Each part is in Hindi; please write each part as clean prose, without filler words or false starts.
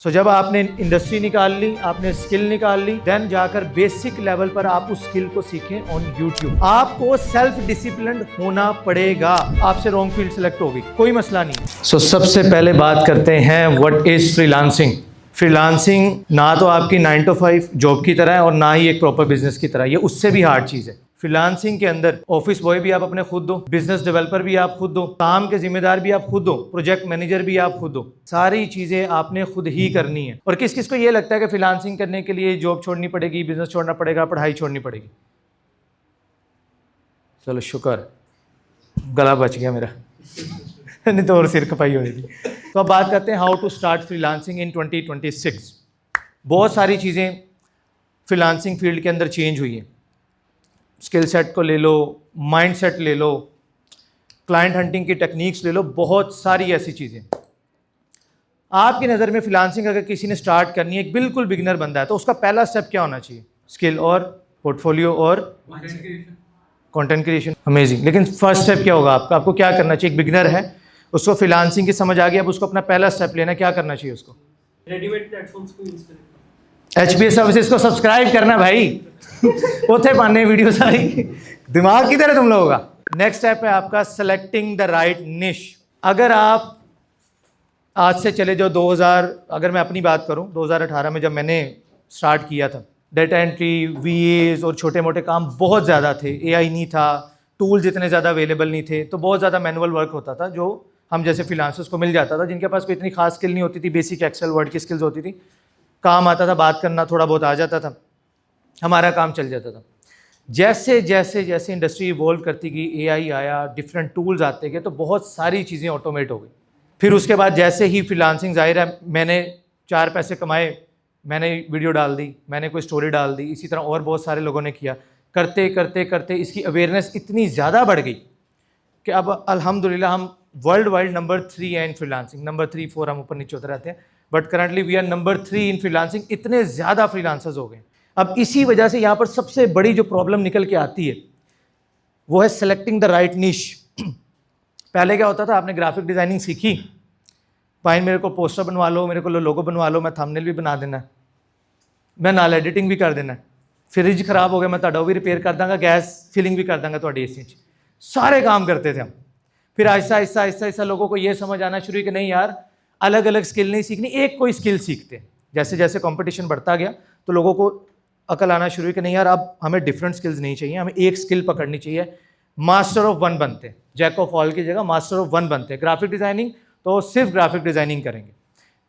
जब आपने इंडस्ट्री निकाल ली, आपने स्किल निकाल ली, देन जाकर बेसिक लेवल पर आप उस स्किल को सीखें ऑन यूट्यूब। आपको सेल्फ डिसिप्लिन्ड होना पड़ेगा। आपसे रॉन्ग फील्ड सेलेक्ट होगी, कोई मसला नहीं। सबसे पहले बात करते हैं व्हाट इज फ्रीलांसिंग। फ्रीलांसिंग ना तो आपकी 9 to 5 जॉब की तरह है और ना ही एक प्रॉपर बिजनेस की तरह, ये उससे भी हार्ड चीज़ है। फ्रीलांसिंग के अंदर ऑफिस बॉय भी आप अपने खुद हो, बिजनेस डेवलपर भी आप खुद हो, काम के जिम्मेदार भी आप खुद हो, प्रोजेक्ट मैनेजर भी आप खुद हो। सारी चीज़ें आपने खुद ही करनी है। और किस किस को ये लगता है कि फ्रीलांसिंग करने के लिए जॉब छोड़नी पड़ेगी, बिजनेस छोड़ना पड़ेगा, पढ़ाई छोड़नी पड़ेगी। चलो शुक्र, गला बच गया मेरा नहीं तो और सिर खपाई होनी थी। तो अब बात करते हैं हाउ टू स्टार्ट फ्रीलांसिंग इन 2026। बहुत सारी चीज़ें फ्रीलांसिंग फील्ड के अंदर चेंज हुई हैं। स्किल सेट को ले लो, माइंड सेट ले लो, क्लाइंट हंटिंग की टेक्निक्स ले लो, बहुत सारी ऐसी चीज़ें। आपकी नज़र में फ्रीलांसिंग अगर किसी ने स्टार्ट करनी है, एक बिल्कुल बिगिनर बंदा है, तो उसका पहला स्टेप क्या होना चाहिए? स्किल और पोर्टफोलियो और कंटेंट क्रिएशन। अमेजिंग। लेकिन फर्स्ट स्टेप क्या होगा आपका? आपको क्या करना चाहिए? एक बिगिनर है, उसको फ्रीलांसिंग की समझ आ गई, अब उसको अपना पहला स्टेप लेना, क्या करना चाहिए उसको? रेडीमेड प्लेटफॉर्म्स को यूज करें। HBA सर्विसेज को सब्सक्राइब करना भाई उथे पाने वीडियो सारी। दिमाग किधर है तुम लोगों का? नेक्स्ट स्टेप है आपका सेलेक्टिंग द राइट निश। अगर आप आज से चले जाओ 2000, अगर मैं अपनी बात करूं 2018 में जब मैंने स्टार्ट किया था, डेटा एंट्री, VAs और छोटे मोटे काम बहुत ज़्यादा थे। AI नहीं था, टूल्स इतने ज़्यादा अवेलेबल नहीं थे, तो बहुत ज़्यादा मैनुअल वर्क होता था जो हम जैसे फ्रीलांसर्स को मिल जाता था, जिनके पास कोई इतनी खास स्किल नहीं होती थी। बेसिक एक्सेल वर्ड की स्किल्स होती थी, काम आता था, बात करना थोड़ा बहुत आ जाता था, हमारा काम चल जाता था। जैसे जैसे जैसे इंडस्ट्री इवॉल्व करती गई, AI आया, डिफरेंट टूल्स आते गए, तो बहुत सारी चीज़ें ऑटोमेट हो गई। फिर उसके बाद जैसे ही फ्रीलांसिंग, जाहिर है मैंने 4 पैसे कमाए, मैंने वीडियो डाल दी, मैंने कोई स्टोरी डाल दी, इसी तरह और बहुत सारे लोगों ने किया। करते करते करते इसकी अवेयरनेस इतनी ज़्यादा बढ़ गई कि अब अल्हम्दुलिल्लाह हम वर्ल्ड वाइड नंबर 3 है इन फ्रीलांसिंग। नंबर 3, 4 हम ऊपर नीचे होते रहते हैं, but currently we are number 3 in freelancing. इतने ज़्यादा फ्रीलांसर्स हो गए। अब इसी वजह से यहाँ पर सबसे बड़ी जो प्रॉब्लम निकल के आती है वो है सेलेक्टिंग द राइट निश। पहले क्या होता था, आपने ग्राफिक डिज़ाइनिंग सीखी, भाई मेरे को पोस्टर बनवा लो, मेरे को लोगो बनवा लो, मैं थंबनेल भी बना देना है, मैं नाल एडिटिंग भी कर देना है, फ्रिज खराब हो गया मैं तुहाडा भी रिपेयर कर दांगा, गैस फिलिंग भी कर दांगा तुहाडी AC च। सारे काम करते थे हम। फिर आहिस्ता आहिस्ता आहिस्ता आहिस्ता लोगों को ये समझ आना शुरू कि नहीं यार, अलग अलग स्किल नहीं सीखनी, एक कोई स्किल सीखते हैं। जैसे जैसे कंपटीशन बढ़ता गया तो लोगों को अकल आना शुरू कि नहीं यार, अब हमें डिफरेंट स्किल्स नहीं चाहिए, हमें एक स्किल पकड़नी चाहिए। मास्टर ऑफ वन बनते हैं, जैक ऑफ ऑल की जगह मास्टर ऑफ वन बनते हैं। ग्राफिक डिज़ाइनिंग तो सिर्फ ग्राफिक डिज़ाइनिंग करेंगे,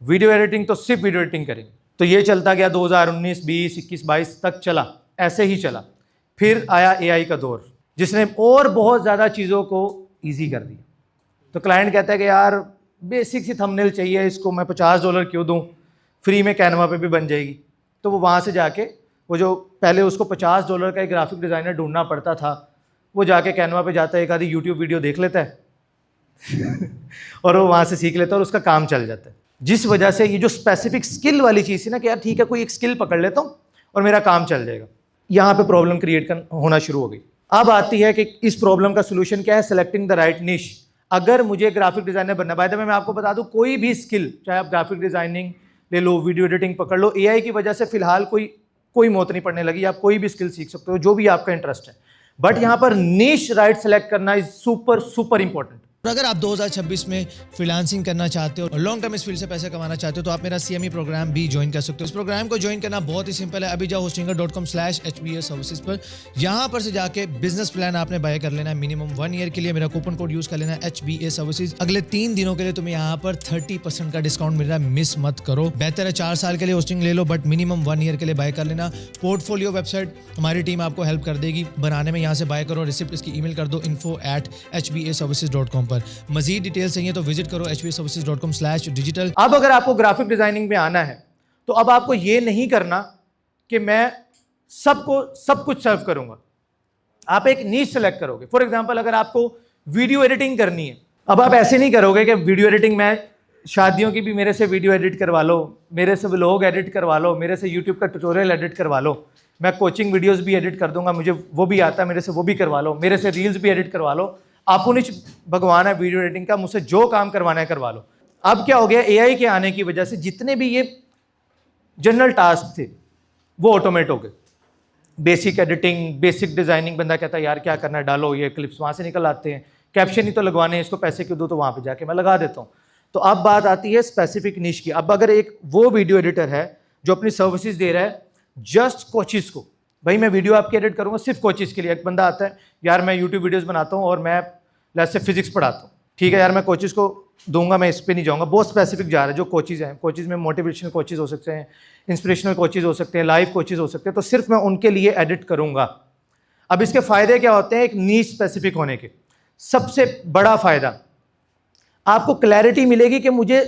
वीडियो एडिटिंग तो सिर्फ वीडियो एडिटिंग करेंगे। तो ये चलता गया 2019, 20, 21, 22 तक चला, ऐसे ही चला। फिर आया AI का दौर, जिसने और बहुत ज़्यादा चीज़ों को ईजी कर दिया। तो क्लाइंट कहता है कि यार बेसिक सी थंबनेल चाहिए, इसको मैं $50 क्यों दूँ, फ्री में कैनवा पे भी बन जाएगी। तो वो वहाँ से जाके, वो जो पहले उसको $50 का एक ग्राफिक डिज़ाइनर ढूंढना पड़ता था, वो जाके कैनवा पे जाता है, एक आधी यूट्यूब वीडियो देख लेता है और वो वहाँ से सीख लेता है और उसका काम चल जाता है। जिस वजह से ये जो स्पेसिफिक स्किल वाली चीज़ थी ना कि यार ठीक है कोई एक स्किल पकड़ लेता हूँ और मेरा काम चल जाएगा, यहाँ पे प्रॉब्लम क्रिएट होना शुरू हो गई। अब आती है कि इस प्रॉब्लम का सोल्यूशन क्या है? सेलेक्टिंग द राइट निश। अगर मुझे ग्राफिक डिज़ाइनर बनना, बाय द वे मैं आपको बता दूँ, कोई भी स्किल, चाहे आप ग्राफिक डिज़ाइनिंग ले लो, वीडियो एडिटिंग पकड़ लो, AI की वजह से फिलहाल कोई मौत नहीं पड़ने लगी। आप कोई भी स्किल सीख सकते हो, जो भी आपका इंटरेस्ट है, बट यहाँ पर निश राइट सेलेक्ट करना इज सुपर सुपर इंपॉर्टेंट। और अगर आप 2026 में फ्रीलांसिंग करना चाहते हो और लॉन्ग टर्म इस फील्ड से पैसे कमाना चाहते हो तो आप मेरा CME प्रोग्राम भी ज्वाइन कर सकते हो। इस प्रोग्राम को ज्वाइन करना बहुत ही सिंपल है। अभी जाओ hostinga.com/HBA सर्विसेज पर, यहाँ पर से जाके बिजनेस प्लान आपने बाय कर लेना है। मिनिमम 1 ईयर के लिए मेरा कूपन कोड यूज कर लेना है HBA सर्विसेज। अगले 3 दिनों के लिए तुम्हें यहाँ पर 30% का डिस्काउंट मिल रहा है, मिस मत करो। बेहतर है 4 साल के लिए होस्टिंग ले लो, बट मिनिमम 1 ईयर के लिए बाय कर लेना। पोर्टफोलियो वेबसाइट हमारी टीम आपको हेल्प कर देगी बनाने में, यहाँ से बाय करो, रिसिप्ट इसकी ईमेल कर दो info@hbaservices.com पर। मजीद डिटेल्स चाहिए तो विजिट करो hbaservices.com/digital। अब अगर आपको ग्राफिक डिजाइनिंग में आना है तो अब आपको ये नहीं करना कि मैं सबको सब कुछ सर्व करूंगा, आप एक नीश सेलेक्ट करोगे। फॉर एग्जांपल, अगर आपको वीडियो एडिटिंग करनी है, अब आप ऐसे नहीं करोगे कि वीडियो एडिटिंग में शादियों की भी मेरे से वीडियो एडिट करवा लो, मेरे से व्लॉग एडिट करवा लो, मेरे से यूट्यूब का ट्यूटोरियल एडिट करवा लो, मैं कोचिंग वीडियोस भी एडिट कर दूंगा, मुझे वो भी आता है, मेरे से वो भी करवा लो, मेरे से रील्स भी एडिट करवा लो। आपको नहीं भगवान है वीडियो एडिटिंग का, मुझसे जो काम करवाना है करवा लो। अब क्या हो गया, एआई के आने की वजह से जितने भी ये जनरल टास्क थे वो ऑटोमेट हो गए। बेसिक एडिटिंग, बेसिक डिजाइनिंग, बंदा कहता है यार क्या करना है, डालो, ये क्लिप्स वहाँ से निकल आते हैं, कैप्शन ही तो लगवाने हैं, इसको पैसे क्यों दूँ, तो वहाँ पे जाके मैं लगा देता हूँ। तो अब बात आती है स्पेसिफिक निश की। अब अगर एक वो वीडियो एडिटर है जो अपनी सर्विसेज दे रहा है जस्ट कोचिज को, भाई मैं वीडियो आपकी एडिट करूँगा सिर्फ कोचिज के लिए। एक बंदा आता है, यार मैं यूट्यूब वीडियोज़ बनाता हूँ और मैं लेट्स से फिजिक्स पढ़ाता हूँ, ठीक है यार मैं कोचिज को दूंगा, मैं इस पर नहीं जाऊँगा, बहुत स्पेसिफिक जा रहा है। जो कोचिज़ हैं, कोचिज़ में मोटिवेशनल कोचिज़ हो सकते हैं, इंस्पिरेशनल कोचिज़ हो सकते हैं, लाइव कोचिज़ हो सकते हैं, तो सिर्फ मैं उनके लिए एडिट करूँगा। अब इसके फ़ायदे क्या होते हैं एक नीश स्पेसिफिक होने के? सबसे बड़ा फ़ायदा, आपको क्लैरिटी मिलेगी कि मुझे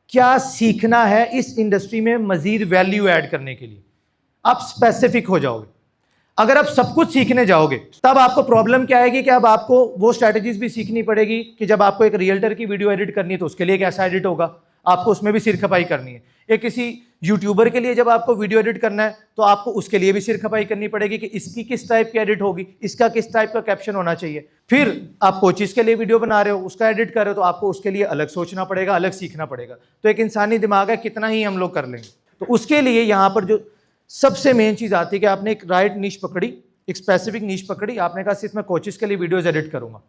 क्या सीखना है इस इंडस्ट्री में मज़ीद वैल्यू ऐड करने के लिए। आप स्पेसिफिक हो जाओगे। अगर आप सब कुछ सीखने जाओगे तब आपको प्रॉब्लम क्या आएगी कि अब आपको वो स्ट्रैटेजीज भी सीखनी पड़ेगी कि जब आपको एक रियल्टर की वीडियो एडिट करनी है तो उसके लिए कैसा एडिट होगा, आपको उसमें भी सिर खपाई करनी है। एक किसी यूट्यूबर के लिए जब आपको वीडियो एडिट करना है तो आपको उसके लिए भी सिर खपाई करनी पड़ेगी कि इसकी किस टाइप की एडिट होगी, इसका किस टाइप का कैप्शन होना चाहिए। फिर आप कोचिज के लिए वीडियो बना रहे हो, उसका एडिट कर रहे हो, तो आपको उसके लिए अलग सोचना पड़ेगा, अलग सीखना पड़ेगा। तो एक इंसानी दिमाग है, कितना ही हम लोग कर लेंगे। तो उसके लिए यहाँ पर जो सबसे मेन चीज़ आती है कि आपने एक राइट नीश पकड़ी, एक स्पेसिफिक नीश पकड़ी, आपने कहा सिर्फ मैं कोचिज के लिए वीडियोस एडिट करूंगा।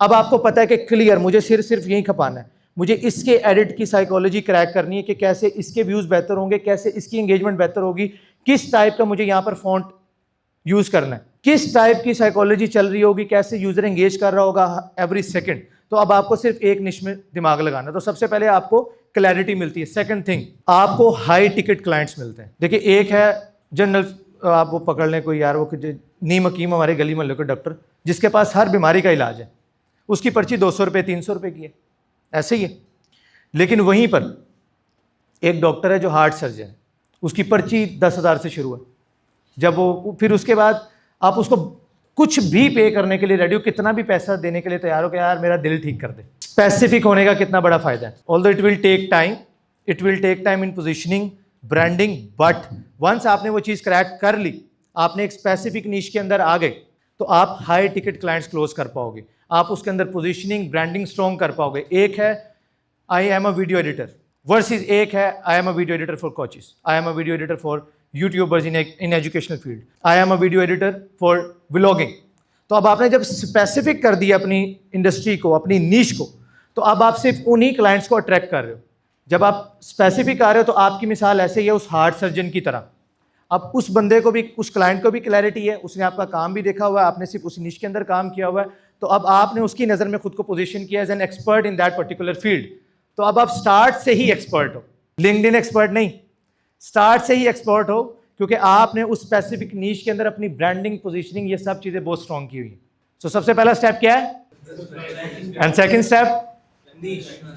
अब आपको पता है कि क्लियर मुझे सिर्फ यही खपाना है, मुझे इसके एडिट की साइकोलॉजी क्रैक करनी है कि कैसे इसके व्यूज़ बेहतर होंगे, कैसे इसकी एंगेजमेंट बेहतर होगी, किस टाइप का मुझे यहाँ पर फॉन्ट यूज़ करना है, किस टाइप की साइकोलॉजी चल रही होगी, कैसे यूज़र एंगेज कर रहा होगा एवरी सेकेंड। तो अब आपको सिर्फ एक निश में दिमाग लगाना। तो सबसे पहले आपको क्लैरिटी मिलती है। सेकंड थिंग, आपको हाई टिकट क्लाइंट्स मिलते हैं। देखिए एक है जनरल, आप वो पकड़ लें कोई यार, वो नीम हकीम हमारे गली मोहल्ले के डॉक्टर जिसके पास हर बीमारी का इलाज है, उसकी पर्ची 200 रुपये 300 रुपये की है, ऐसे ही है। लेकिन वहीं पर एक डॉक्टर है जो हार्ट सर्जन है, उसकी पर्ची 10,000 से शुरू है। जब वो फिर उसके बाद आप उसको कुछ भी पे करने के लिए रेडी हो, कितना भी पैसा देने के लिए तैयार हो कि यार मेरा दिल ठीक कर दे। स्पेसिफिक होने का कितना बड़ा फायदा है। Although it will take time in positioning, branding, but once आपने वो चीज़ क्रैक कर ली, आपने एक स्पेसिफिक नीश के अंदर आ गए, तो आप हाई टिकट क्लाइंट्स क्लोज कर पाओगे। आप उसके अंदर पोजीशनिंग, ब्रांडिंग स्ट्रॉन्ग कर पाओगे। एक है आई am a video editor versus एक है आई am a video editor for coaches, I am a video editor for YouTubers in educational field, I am a video editor for vlogging. तो अब आपने जब स्पेसिफिक कर दिया अपनी इंडस्ट्री को, अपनी नीश को, तो अब आप सिर्फ उन्हीं क्लाइंट्स को अट्रैक्ट कर रहे हो। जब आप स्पेसिफिक आ रहे हो तो आपकी मिसाल ऐसे ही है उस हार्ट सर्जन की तरह। अब उस बंदे को भी, उस क्लाइंट को भी क्लैरिटी है, उसने आपका काम भी देखा हुआ है, आपने सिर्फ उस निश के अंदर काम किया हुआ है, तो अब आपने उसकी नज़र में खुद को पोजीशन किया as an expert in that particular field. तो अब आप स्टार्ट से ही एक्सपर्ट हो, लिंक्डइन एक्सपर्ट नहीं, स्टार्ट से ही एक्सपर्ट हो, क्योंकि आपने उस स्पेसिफिक निश के अंदर अपनी ब्रांडिंग, पोजीशनिंग, ये सब चीज़ें बहुत स्ट्रॉन्ग की हुई है। सो सबसे पहला स्टेप क्या है, and second step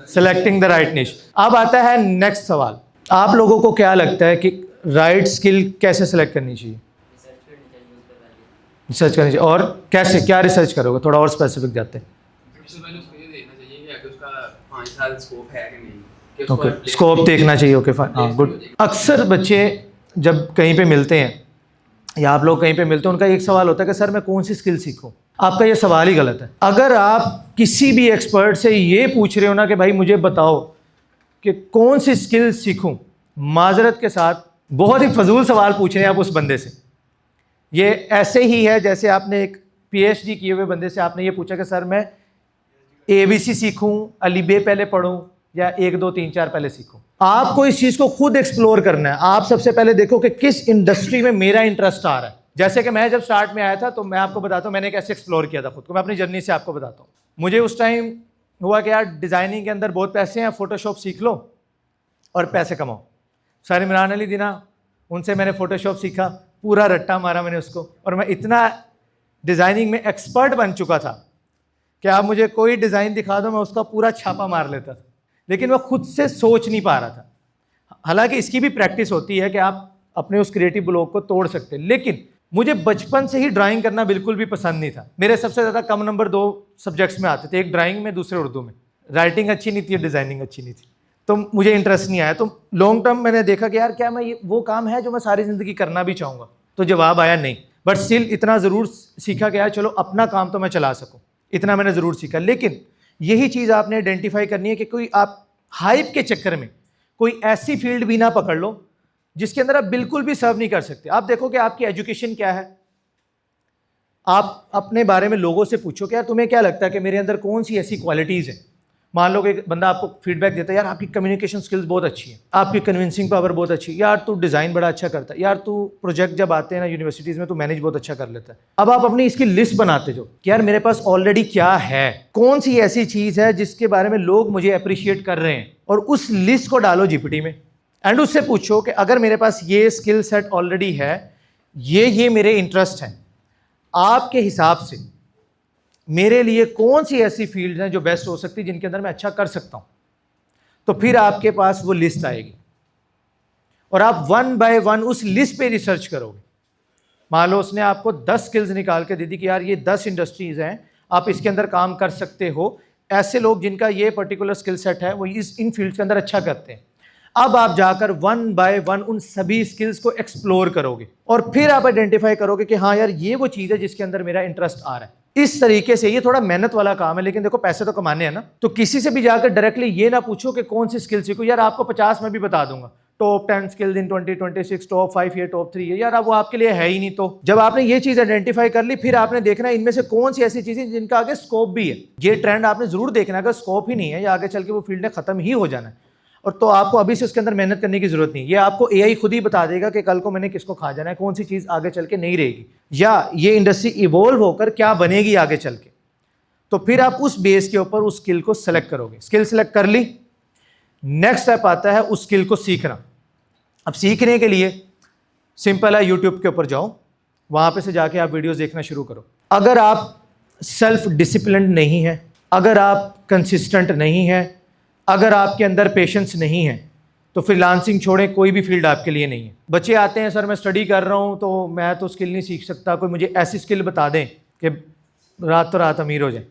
selecting the right निश। अब आता है नेक्स्ट सवाल, आप लोगों को क्या लगता है कि राइट स्किल कैसे सेलेक्ट करनी चाहिए? रिसर्च करनी चाहिए। और कैसे, क्या रिसर्च करोगे? थोड़ा और स्पेसिफिक जाते हैं। सबसे पहले उसको ये देखना चाहिए कि उसका 5 साल स्कोप है कि नहीं। ओके, स्कोप देखना चाहिए। ओके फाइन, हाँ गुड। अक्सर बच्चे जब कहीं पे मिलते हैं या आप लोग कहीं पे मिलते हैं, उनका एक सवाल होता है कि सर मैं कौन सी स्किल सीखूं। आपका ये सवाल ही गलत है। अगर आप किसी भी एक्सपर्ट से ये पूछ रहे हो ना कि भाई मुझे बताओ कि कौन सी स्किल सीखूं, माजरत के साथ बहुत ही फजूल सवाल पूछ रहे हैं आप उस बंदे से। ये ऐसे ही है जैसे आपने एक PhD किए हुए बंदे से आपने ये पूछा कि सर मैं ABC सीखूं, अली बे पहले पढ़ूं या 1 2 3 4 पहले सीखूं। आपको इस चीज़ को खुद एक्सप्लोर करना है। आप सबसे पहले देखो कि किस इंडस्ट्री में मेरा इंटरेस्ट आ रहा है। जैसे कि मैं जब स्टार्ट में आया था तो मैं आपको बताता हूँ मैंने कैसे एक्सप्लोर किया था खुद को। मैं अपनी जर्नी से आपको बताता हूँ। मुझे उस टाइम हुआ कि यार डिज़ाइनिंग के अंदर बहुत पैसे हैं, फ़ोटोशॉप सीख लो और पैसे कमाओ। सर इमरान अली दिना, उनसे मैंने फ़ोटोशॉप सीखा, पूरा रट्टा मारा मैंने उसको, और मैं इतना डिज़ाइनिंग में एक्सपर्ट बन चुका था कि आप मुझे कोई डिज़ाइन दिखा दो मैं उसका पूरा छापा मार लेता था। लेकिन मैं खुद से सोच नहीं पा रहा था। हालांकि इसकी भी प्रैक्टिस होती है कि आप अपने उस क्रिएटिव ब्लॉक को तोड़ सकते हैं। लेकिन मुझे बचपन से ही ड्राइंग करना बिल्कुल भी पसंद नहीं था। मेरे सबसे ज़्यादा कम नंबर 2 सब्जेक्ट्स में आते थे, एक ड्राइंग में, दूसरे उर्दू में। राइटिंग अच्छी नहीं थी, डिज़ाइनिंग अच्छी नहीं थी, तो मुझे इंटरेस्ट नहीं आया। तो लॉन्ग टर्म मैंने देखा कि यार क्या मैं ये वो काम है जो मैं सारी ज़िंदगी करना भी चाहूँगा? तो जवाब आया नहीं। बट स्टिल इतना ज़रूर सीखा कि यार चलो अपना काम तो मैं चला सकूँ, इतना मैंने ज़रूर सीखा। लेकिन यही चीज़ आपने आइडेंटिफाई करनी है कि कोई आप हाइप के चक्कर में कोई ऐसी फील्ड भी ना पकड़ लो जिसके अंदर आप बिल्कुल भी सर्व नहीं कर सकते। आप देखो कि आपकी एजुकेशन क्या है, आप अपने बारे में लोगों से पूछो कि यार तुम्हें क्या लगता है कि मेरे अंदर कौन सी ऐसी क्वालिटीज़ है। मान लो कि एक बंदा आपको फीडबैक देता है, यार आपकी कम्युनिकेशन स्किल्स बहुत अच्छी है, आपकी कन्विंसिंग पावर बहुत अच्छी है, यार तू डिज़ाइन बड़ा अच्छा करता है, यार तू प्रोजेक्ट जब आते हैं ना यूनिवर्सिटीज़ में तो मैनेज बहुत अच्छा कर लेता है। अब आप अपनी इसकी लिस्ट बनाते जो कि यार मेरे पास ऑलरेडी क्या है, कौन सी ऐसी चीज़ है जिसके बारे में लोग मुझे अप्रिशिएट कर रहे हैं, और उस लिस्ट को डालो जीपीटी में एंड उससे पूछो कि अगर मेरे पास ये स्किल सेट ऑलरेडी है, ये मेरे इंटरेस्ट हैं, आपके हिसाब से मेरे लिए कौन सी ऐसी फील्ड हैं जो बेस्ट हो सकती है जिनके अंदर मैं अच्छा कर सकता हूं। तो फिर आपके पास वो लिस्ट आएगी और आप वन बाय वन उस लिस्ट पे रिसर्च करोगे। मान लो उसने आपको 10 स्किल्स निकाल के दे दी कि यार ये 10 इंडस्ट्रीज हैं, आप इसके अंदर काम कर सकते हो, ऐसे लोग जिनका ये पर्टिकुलर स्किल सेट है वो इन फील्ड्स के अंदर अच्छा करते हैं। अब आप जाकर वन बाय वन उन सभी स्किल्स को एक्सप्लोर करोगे और फिर आप आइडेंटिफाई करोगे कि हाँ यार ये वो चीज़ है जिसके अंदर मेरा इंटरेस्ट आ रहा है। इस तरीके से ये थोड़ा मेहनत वाला काम है, लेकिन देखो पैसे तो कमाने हैं ना। तो किसी से भी जाकर डायरेक्टली ये ना पूछो कि कौन सी स्किल सीखो, यार आपको 50 में भी बता दूंगा, टॉप 10 स्किल्स इन 2026, टॉप 5 ये टॉप 3 है, यार अब वो आपके लिए है ही नहीं। तो जब आपने ये चीज़ आइडेंटिफाई कर ली, फिर आपने देखना है इनमें से कौन सी ऐसी चीज़ें जिनका आगे स्कोप भी है। ये ट्रेंड आपने जरूर देखना, अगर स्कोप ही नहीं है या आगे चल के वो फील्ड ने खत्म ही हो जाना है, और तो आपको अभी से उसके अंदर मेहनत करने की जरूरत नहीं। ये आपको एआई खुद ही बता देगा कि कल को मैंने किसको खा जाना है, कौन सी चीज़ आगे चल के नहीं रहेगी, या ये इंडस्ट्री इवॉल्व होकर क्या बनेगी आगे चल के। तो फिर आप उस बेस के ऊपर उस स्किल को सेलेक्ट करोगे। स्किल सेलेक्ट कर ली, नेक्स्ट स्टेप आता है उस स्किल को सीखना। अब सीखने के लिए सिंपल है, यूट्यूब के ऊपर जाओ, वहां पे से जाके आप वीडियोस देखना शुरू करो। अगर आप सेल्फ डिसिप्लिन नहीं है, अगर आप कंसिस्टेंट नहीं है, अगर आपके अंदर पेशेंस नहीं है, तो फ्रीलांसिंग छोड़ें, कोई भी फील्ड आपके लिए नहीं है। बच्चे आते हैं, सर मैं स्टडी कर रहा हूँ तो मैं तो स्किल नहीं सीख सकता, कोई मुझे ऐसी स्किल बता दें कि रातों रात अमीर हो जाए।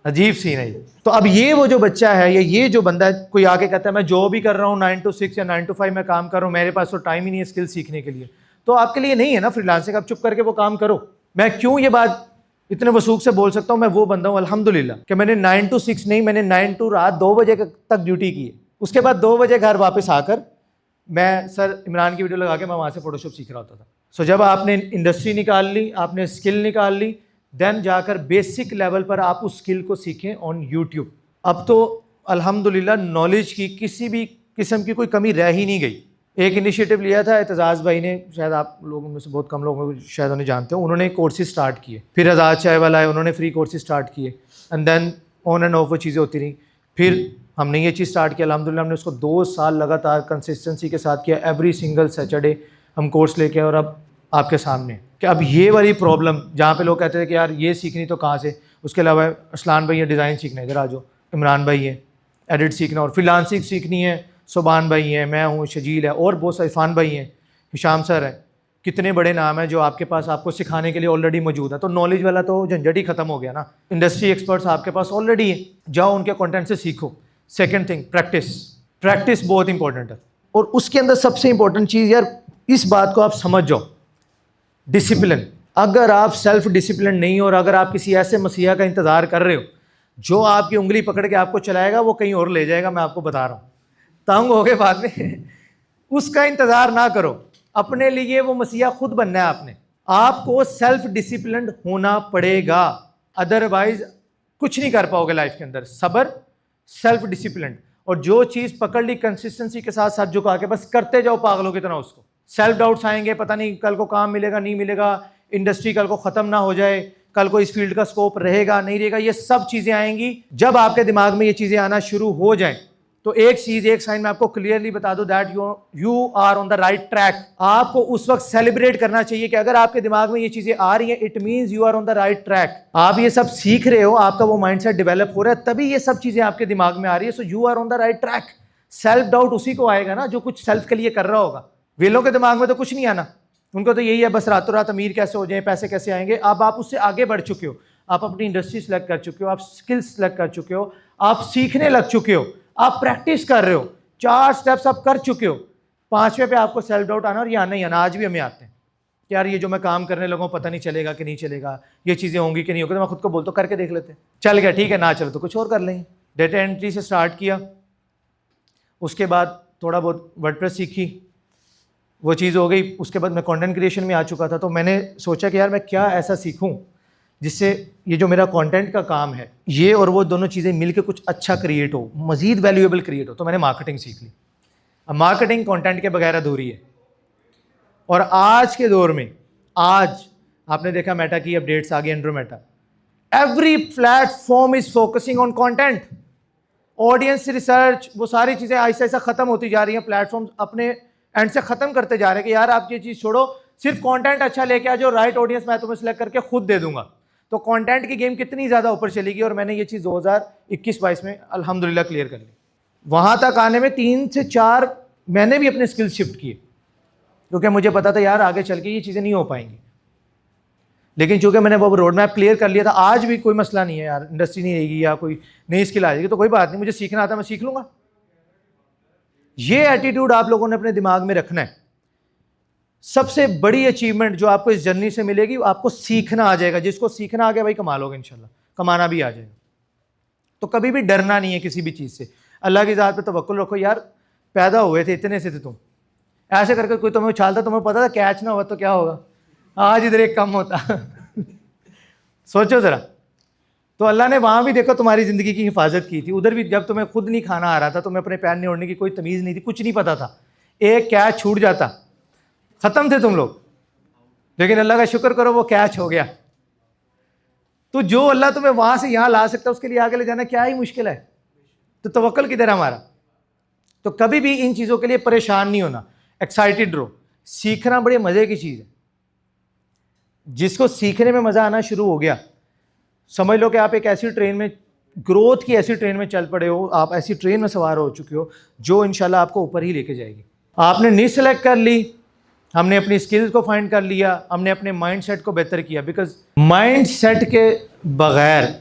अजीब सीन है। तो अब ये वो जो बच्चा है या ये जो बंदा है, कोई आके कहता है मैं जॉब भी कर रहा हूँ 9 to 6 या 9 to 5 में काम कर रहा हूँ, मेरे पास तो टाइम ही नहीं है स्किल सीखने के लिए, तो आपके लिए नहीं है ना फ्रीलांसिंग। आप चुप करके वो काम करो। मैं क्यों ये बात इतने वसूख से बोल सकता हूँ, मैं वो बंदा हूँ अल्हम्दुलिल्लाह कि मैंने 9 to 6 नहीं, मैंने 9 to रात 2 बजे तक ड्यूटी की है। उसके बाद 2 बजे घर वापस आकर मैं सर इमरान की वीडियो लगा के मैं वहाँ से फोटोशॉप सीख रहा होता था। सो जब आपने इंडस्ट्री निकाल ली, आपने स्किल निकाल ली, देन जाकर बेसिक लेवल पर आप उस स्किल को सीखें ऑन यूट्यूब। अब तो अल्हम्दुलिल्लाह नॉलेज की किसी भी किस्म की कोई कमी रह ही नहीं गई। एक इनिशिएटिव लिया था एतजाज़ भाई ने, शायद आप लोगों में से बहुत कम लोग शायद उन्हें जानते हो, उन्होंने कोर्सेज स्टार्ट किए। फिर आज़ाद चाय वाला है, उन्होंने फ्री कोर्सेज स्टार्ट किए and then on and off वो चीज़ें होती रहीं। फिर हमने ये चीज़ स्टार्ट किया, अल्हम्दुलिल्लाह हमने उसको 2 साल लगातार कंसिस्टेंसी के साथ किया। एवरी सिंगल सैटरडे हम कोर्स लेके, और अब आपके सामने कि अब ये वाली प्रॉब्लम जहाँ पे लोग कहते थे कि यार ये सीखनी तो कहाँ से, उसके अलावा अरसलान भाई है डिज़ाइन सीखना, इधर आ जाओ, इमरान भाई है एडिट सीखना, और फ्रीलांसिंग सीखनी है, सुबान भाई हैं, मैं हूँ, शजील है, और बहुत सारे इरफान भाई हैं, हिशाम सर हैं, कितने बड़े नाम हैं जो आपके पास आपको सिखाने के लिए ऑलरेडी मौजूद है। तो नॉलेज वाला तो झंझट ही खत्म हो गया ना, इंडस्ट्री एक्सपर्ट्स आपके पास ऑलरेडी है, जाओ उनके कंटेंट से सीखो। सेकंड थिंग प्रैक्टिस, प्रैक्टिस बहुत इंपॉर्टेंट है। और उसके अंदर सबसे इंपॉर्टेंट चीज़ यार, इस बात को आप समझ जाओ, डिसिप्लिन। अगर आप सेल्फ डिसिप्लिन नहीं हो और अगर आप किसी ऐसे मसीहा का इंतज़ार कर रहे हो जो आपकी उंगली पकड़ के आपको चलाएगा, वो कहीं और ले जाएगा, मैं आपको बता रहा हूँ, तंग हो गए बाद में उसका इंतज़ार ना करो। अपने लिए वो मसीहा खुद बनना है आपने। आपको सेल्फ डिसिप्लिन होना पड़ेगा, अदरवाइज कुछ नहीं कर पाओगे लाइफ के अंदर। सब्र, सेल्फ डिसिप्लिन, और जो चीज़ पकड़ ली कंसिस्टेंसी के साथ साथ झुका के बस करते जाओ पागलों की तरह उसको। सेल्फ डाउट्स आएंगे, पता नहीं कल को काम मिलेगा नहीं मिलेगा, इंडस्ट्री कल को ख़त्म ना हो जाए, कल को इस फील्ड का स्कोप रहेगा नहीं रहेगा, ये सब चीज़ें आएंगी। जब आपके दिमाग में ये चीज़ें आना शुरू हो जाएं, तो एक चीज़, एक साइन मैं आपको क्लियरली बता दूं, that you are on the right track. आपको उस वक्त सेलिब्रेट करना चाहिए कि अगर आपके दिमाग में ये चीज़ें आ रही हैं, it means you are on the right track. आप ये सब सीख रहे हो, आपका वो माइंडसेट डेवलप हो रहा है, तभी ये सब चीज़ें आपके दिमाग में आ रही है। So you are on the right track. Self doubt उसी को आएगा ना जो कुछ सेल्फ के लिए कर रहा होगा। वेलों के दिमाग में तो कुछ नहीं आना, उनको तो यही है बस रातों रात अमीर कैसे हो जाए, पैसे कैसे आएंगे। अब आप उससे आगे बढ़ चुके हो, आप अपनी इंडस्ट्री सेलेक्ट कर चुके हो, आप स्किल्स सेलेक्ट कर चुके हो, आप सीखने लग चुके हो, आप प्रैक्टिस कर रहे हो, 4 स्टेप्स आप कर चुके हो। 5वें पे आपको सेल्फ डाउट आना, और ये आना ही आना। आज भी हमें आते हैं कि यार ये जो मैं काम करने लगा पता नहीं चलेगा कि नहीं चलेगा, ये चीज़ें होंगी कि नहीं होगी। तो मैं खुद को बोलता हूँ करके देख लेते हैं, चल गया ठीक है, ना चलो तो कुछ और कर लेंगे। डेटा एंट्री से स्टार्ट किया, उसके बाद थोड़ा बहुत वर्डप्रेस सीखी, वो चीज़ हो गई। उसके बाद मैं कंटेंट क्रिएशन में आ चुका था, तो मैंने सोचा कि यार मैं क्या ऐसा सीखूं जिससे ये जो मेरा कंटेंट का काम है, ये और वो दोनों चीज़ें मिलकर कुछ अच्छा क्रिएट हो, मज़ीद वैल्यूएबल क्रिएट हो। तो मैंने मार्केटिंग सीख ली। अब मार्केटिंग कंटेंट के बगैर अधूरी है। और आज के दौर में, आज आपने देखा मेटा की अपडेट्स आ गई, Andromeda, every platform is focusing on content, audience research, वो सारी चीज़ें ऐसा ऐसा ख़त्म होती जा रही हैं। प्लेटफॉर्म अपने एंड से ख़त्म करते जा रहे हैं कि यार आप ये चीज़ छोड़ो, सिर्फ कंटेंट अच्छा लेके आ जाओ, राइट ऑडियंस मैं तुम्हें सेलेक्ट करके खुद दे दूंगा। तो कंटेंट की गेम कितनी ज़्यादा ऊपर चली गई, और मैंने ये चीज़ 2021-22 में अल्हम्दुलिल्लाह क्लियर कर ली। वहाँ तक आने में 3 से 4 मैंने भी अपने स्किल्स शिफ्ट किए, क्योंकि मुझे पता था यार आगे चल के ये चीज़ें नहीं हो पाएंगी। लेकिन चूंकि मैंने वो रोड मैप क्लियर कर लिया था, आज भी कोई मसला नहीं है यार, इंडस्ट्री नहीं रहेगी या कोई नई स्किल आ जाएगी तो कोई बात नहीं, मुझे सीखना आता, मैं सीख लूँगा। ये एटीट्यूड आप लोगों ने अपने दिमाग में रखना है। सबसे बड़ी अचीवमेंट जो आपको इस जर्नी से मिलेगी, आपको सीखना आ जाएगा। जिसको सीखना आ गया भाई कमा लोगे इंशाल्लाह, कमाना भी आ जाएगा। तो कभी भी डरना नहीं है किसी भी चीज़ से। अल्लाह की ज़ात पे तवक्कुल रखो। यार पैदा हुए थे इतने से थे तुम, ऐसे करके कोई तुम्हें उछालता, तुम्हें पता था कैच ना हुआ तो क्या होगा, आज इधर एक कम होता। सोचो ज़रा। तो अल्लाह ने वहाँ भी देखो तुम्हारी ज़िंदगी की हिफाजत की थी, उधर भी जब तुम्हें खुद नहीं खाना आ रहा था, तुम्हें अपने पैर नहीं ओढ़ने की कोई तमीज़ नहीं थी, कुछ नहीं पता था, एक कैच छूट जाता ख़त्म थे तुम लोग। लेकिन अल्लाह का शुक्र करो वो कैच हो गया। तो जो अल्लाह तुम्हें वहाँ से यहाँ ला सकता है उसके लिए आगे ले जाना क्या ही मुश्किल है। तो तवक्कुल किधर हमारा। तो कभी भी इन चीज़ों के लिए परेशान नहीं होना, एक्साइटेड रहो। सीखना बड़े मज़े की चीज़ है। जिसको सीखने में मज़ा आना शुरू हो गया, समझ लो कि आप एक ऐसी ट्रेन में, ग्रोथ की ऐसी ट्रेन में चल पड़े हो, आप ऐसी ट्रेन में सवार हो चुके हो जो इंशाल्लाह आपको ऊपर ही लेके जाएगी। आपने नी सेलेक्ट कर ली, हमने अपनी स्किल्स को फाइंड कर लिया, हमने अपने माइंडसेट को बेहतर किया। बिकॉज माइंडसेट के बगैर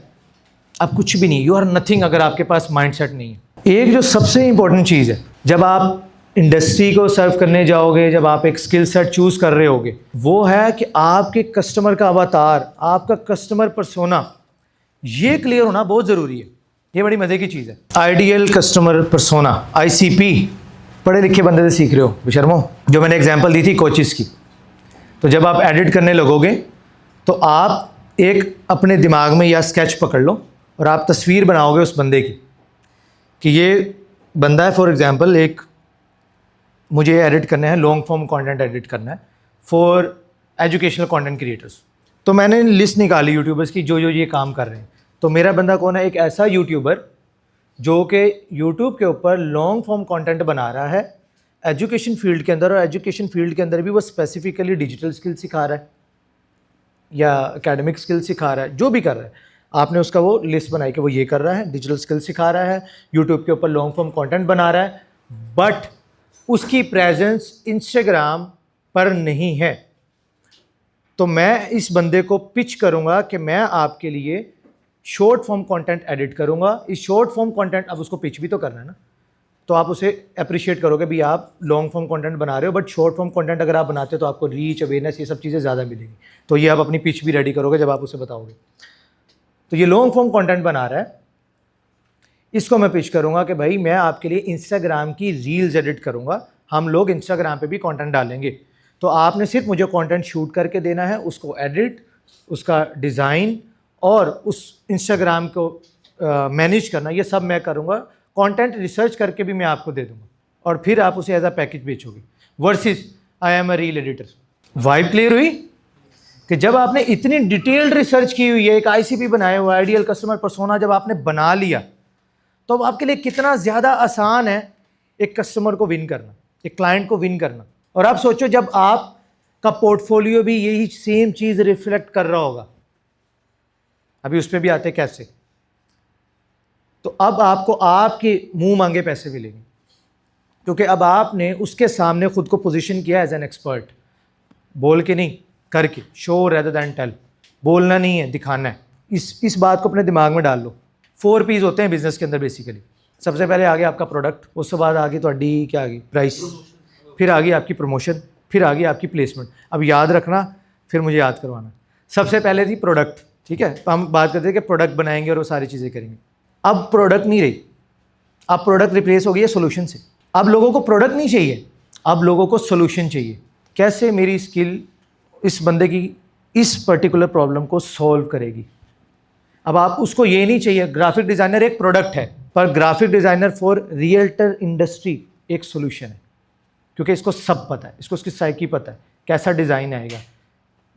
आप कुछ भी नहीं, यू आर नथिंग अगर आपके पास माइंडसेट नहीं है। एक जो सबसे इंपॉर्टेंट चीज़ है, जब आप इंडस्ट्री को सर्व करने जाओगे, जब आप एक स्किल सेट चूज़ कर रहे होगे, वो है कि आपके कस्टमर का अवतार, आपका कस्टमर पर्सोना, ये क्लियर होना बहुत ज़रूरी है। ये बड़ी मज़े की चीज़ है। आइडियल कस्टमर पर्सोना, ICP, पढ़े लिखे बंदे से सीख रहे हो बेशर्मो। जो मैंने एग्जांपल दी थी कोचिस की, तो जब आप एडिट करने लगोगे तो आप एक अपने दिमाग में या स्केच पकड़ लो और आप तस्वीर बनाओगे उस बंदे की कि ये बंदा है। फॉर एग्जांपल, एक मुझे एडिट करना है, लॉन्ग फॉर्म कंटेंट एडिट करना है फॉर एजुकेशनल कंटेंट क्रिएटर्स। तो मैंने लिस्ट निकाली यूट्यूबर्स की जो ये काम कर रहे हैं। तो मेरा बंदा कौन है? एक ऐसा यूट्यूबर जो कि यूट्यूब के ऊपर लॉन्ग फॉर्म कंटेंट बना रहा है एजुकेशन फील्ड के अंदर, और एजुकेशन फील्ड के अंदर भी वो स्पेसिफिकली डिजिटल स्किल सिखा रहा है या एकेडमिक स्किल सिखा रहा है, जो भी कर रहा है। आपने उसका वो लिस्ट बनाई कि वो ये कर रहा है, डिजिटल स्किल सिखा रहा है, यूट्यूब के ऊपर लॉन्ग फॉर्म कंटेंट बना रहा है, बट उसकी प्रेजेंस इंस्टाग्राम पर नहीं है। तो मैं इस बंदे को पिच करूंगा कि मैं आपके लिए शॉर्ट फॉर्म कंटेंट एडिट करूंगा। इस शॉर्ट फॉर्म कंटेंट, अब उसको पिच भी तो करना है ना, तो आप उसे अप्रिशिएट करोगे भी आप लॉन्ग फॉर्म कंटेंट बना रहे हो, बट शॉर्ट फॉर्म कंटेंट अगर आप बनाते हो तो आपको रीच, अवेयरनेस, ये सब चीज़ें ज़्यादा मिलेंगी। तो ये आप अपनी पिच भी रेडी करोगे जब आप उसे बताओगे। तो ये लॉन्ग फॉर्म कंटेंट बना रहा है, इसको मैं पिच करूंगा कि भाई मैं आपके लिए इंस्टाग्राम की रील्स एडिट करूंगा, हम लोग इंस्टाग्राम पे भी कंटेंट डालेंगे। तो आपने सिर्फ मुझे कंटेंट शूट करके देना है, उसको एडिट, उसका डिज़ाइन और उस इंस्टाग्राम को मैनेज करना, ये सब मैं करूंगा। कंटेंट रिसर्च करके भी मैं आपको दे दूंगा और फिर आप उसे एज अ पैकेज बेचोगे। Versus I am a reel editor. Vibe clear हुई कि जब आपने इतनी डिटेल्ड रिसर्च की हुई है, एक ICP बनाया हुआ आइडियल कस्टमर पर्सोना जब आपने बना लिया, तो अब आपके लिए कितना ज़्यादा आसान है एक कस्टमर को विन करना, एक क्लाइंट को विन करना। और आप सोचो जब आपका पोर्टफोलियो भी यही सेम चीज़ रिफ्लेक्ट कर रहा होगा, अभी उस पर भी आते कैसे, तो अब आपको आपके मुंह मांगे पैसे मिलेंगे, क्योंकि अब आपने उसके सामने खुद को पोजीशन किया एज एन एक्सपर्ट। बोल के नहीं, करके, शो रेदर दैन टेल। बोलना नहीं है, दिखाना है। इस बात को अपने दिमाग में डाल लो। 4 P's होते हैं बिजनेस के अंदर बेसिकली। सबसे पहले आ गया आपका प्रोडक्ट, उसके बाद आ गई ਤੁਹਾਡੀ क्या आ गई प्राइस, फिर आ गई आपकी प्रमोशन, फिर आ गई आपकी प्लेसमेंट। अब याद रखना, फिर मुझे याद करवाना। सबसे पहले थी प्रोडक्ट, ठीक है, तो हम बात करते हैं कि प्रोडक्ट बनाएंगे और वो सारी चीज़ें करेंगे। अब प्रोडक्ट नहीं रही, अब प्रोडक्ट रिप्लेस हो गई है सोल्यूशन से। अब लोगों को प्रोडक्ट नहीं चाहिए, अब लोगों को सोल्यूशन चाहिए। कैसे मेरी स्किल इस बंदे की इस पर्टिकुलर प्रॉब्लम को सॉल्व करेगी। अब आप उसको ये नहीं चाहिए, ग्राफिक डिज़ाइनर एक प्रोडक्ट है, पर graphic designer for realtor industry एक सोल्यूशन है, क्योंकि इसको सब पता है, इसको उसकी साइकी पता है, कैसा डिज़ाइन आएगा,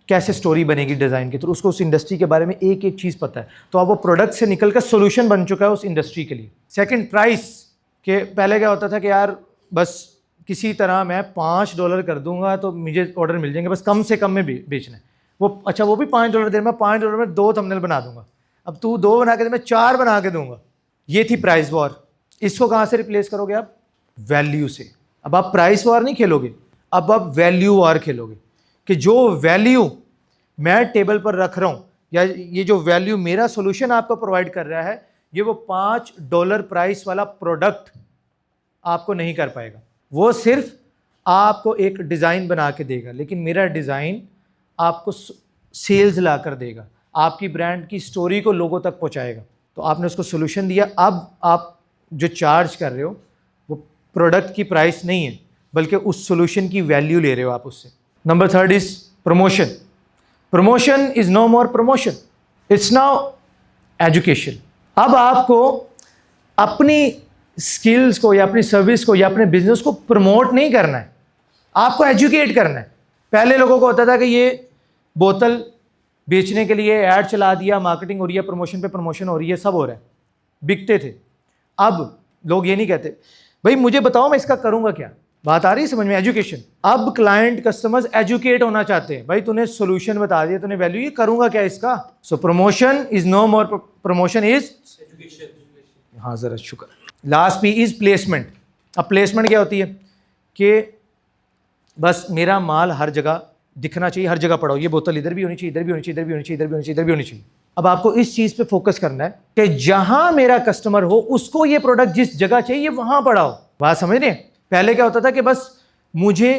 कैसे स्टोरी बनेगी डिज़ाइन के थ्रू, उसको उस इंडस्ट्री के बारे में एक एक चीज़ पता है। तो अब वो प्रोडक्ट से निकल कर सोल्यूशन बन चुका है उस इंडस्ट्री के लिए। सेकंड, प्राइस के पहले क्या होता था कि यार बस किसी तरह मैं $5 कर दूंगा तो मुझे ऑर्डर मिल जाएंगे, बस कम से कम में बेचना है। वो अच्छा वो भी $5 दे, मैं $5 में 2 थंबनेल बना दूंगा, अब तू 2 बना के दे, मैं 4 बना के दूंगा। ये थी प्राइस वॉर। इसको कहाँ से रिप्लेस करोगे आप? वैल्यू से। अब आप प्राइस वॉर नहीं खेलोगे, अब आप वैल्यू वॉर खेलोगे कि जो वैल्यू मैं टेबल पर रख रहा हूँ या ये जो वैल्यू मेरा सोल्यूशन आपको प्रोवाइड कर रहा है, ये वो $5 प्राइस वाला प्रोडक्ट आपको नहीं कर पाएगा। वो सिर्फ आपको एक डिज़ाइन बना के देगा, लेकिन मेरा डिज़ाइन आपको सेल्स ला कर देगा, आपकी ब्रांड की स्टोरी को लोगों तक पहुँचाएगा। तो आपने उसको सोल्यूशन दिया, अब आप जो चार्ज कर रहे हो वो प्रोडक्ट की प्राइस नहीं है, बल्कि उस सोल्यूशन की वैल्यू ले रहे हो आप उससे। Number 3 is promotion. Promotion is no more promotion, it's now education. अब आपको अपनी स्किल्स को या अपनी सर्विस को या अपने बिजनेस को प्रमोट नहीं करना है, आपको एजुकेट करना है। पहले लोगों को होता था कि ये बोतल बेचने के लिए ऐड चला दिया, मार्केटिंग हो रही है, प्रमोशन पे प्रमोशन हो रही है, सब हो रहा है, बिकते थे। अब लोग ये नहीं कहते भाई मुझे बताओ मैं इसका करूंगा क्या। बात आ रही है समझ में? एजुकेशन। अब क्लाइंट कस्टमर्स एजुकेट होना चाहते हैं, भाई तूने सोल्यूशन बता दिया, तूने वैल्यू, ये करूंगा क्या इसका। So promotion is no more, promotion is education. हाँ जरा शुक्र। Last P is placement. अब प्लेसमेंट क्या होती है कि बस मेरा माल हर जगह दिखना चाहिए, हर जगह पड़ा हो, ये बोतल इधर भी होनी चाहिए, इधर भी होनी चाहिए, इधर भी होनी चाहिए, इधर भी होनी चाहिए, इधर भी होनी चाहिए। अब आपको इस चीज़ पे फोकस करना है कि जहां मेरा कस्टमर हो उसको ये प्रोडक्ट जिस जगह चाहिए वहां पड़ा हो। बात समझ रहे हैं? पहले क्या होता था कि बस मुझे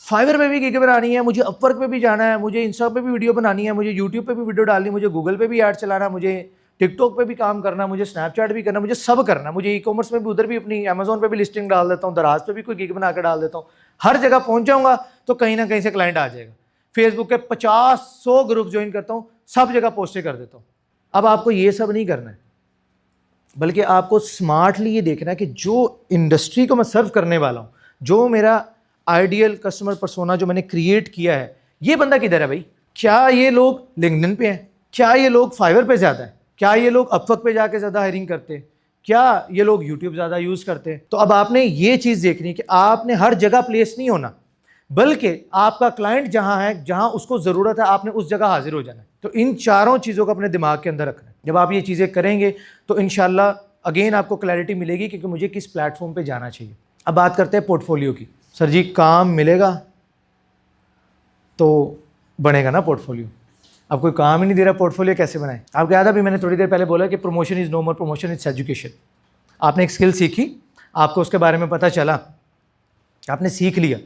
फाइवर पे भी गिग बनानी है, मुझे अपवर्क पे भी जाना है, मुझे इंस्टा पे भी वीडियो बनानी है, मुझे यूट्यूब पे भी वीडियो डालनी, मुझे गूगल पे भी ऐड चलाना, मुझे टिकटॉक पे भी काम करना, मुझे स्नैपचैट भी करना, मुझे सब करना, मुझे ई कॉमर्स में भी उधर भी अपनी अमेजोन पे भी लिस्टिंग डाल देता हूँ, दराज पे भी कोई गिग बना कर डाल देता हूँ। हर जगह पहुँच जाऊँगा तो कहीं ना कहीं से क्लाइंट आ जाएगा। फेसबुक के 50-100 ग्रुप ज्वाइन करता हूँ, सब जगह पोस्टें कर देता हूँ। अब आपको ये सब नहीं करना है, बल्कि आपको स्मार्टली ये देखना है कि जो इंडस्ट्री को मैं सर्व करने वाला हूँ, जो मेरा आइडियल कस्टमर पर्सोना जो मैंने क्रिएट किया है, ये बंदा किधर है भाई? क्या ये लोग लिंक्डइन पे हैं? क्या ये लोग फाइवर पे ज़्यादा है? क्या ये लोग अपवर्क पे जाके ज़्यादा हायरिंग करते हैं? क्या ये लोग यूट्यूब ज़्यादा यूज़ करते हैं? तो अब आपने ये चीज़ देखनी है कि आपने हर जगह प्लेस नहीं होना, बल्कि आपका क्लाइंट जहां है, जहां उसको ज़रूरत है, आपने उस जगह हाजिर हो जाना है। तो इन चारों चीज़ों को अपने दिमाग के अंदर रखना है। जब आप ये चीज़ें करेंगे तो इंशाल्लाह अगेन आपको क्लैरिटी मिलेगी कि मुझे किस प्लेटफॉर्म पे जाना चाहिए। अब बात करते हैं पोर्टफोलियो की। सर जी काम मिलेगा तो बनेगा ना पोर्टफोलियो। अब कोई काम ही नहीं दे रहा, पोर्टफोलियो कैसे बनाए? आपको याद है अभी मैंने थोड़ी देर पहले बोला कि promotion is no more promotion, it's education. आपने एक स्किल सीखी, आपको उसके बारे में पता चला, आपने सीख लिया,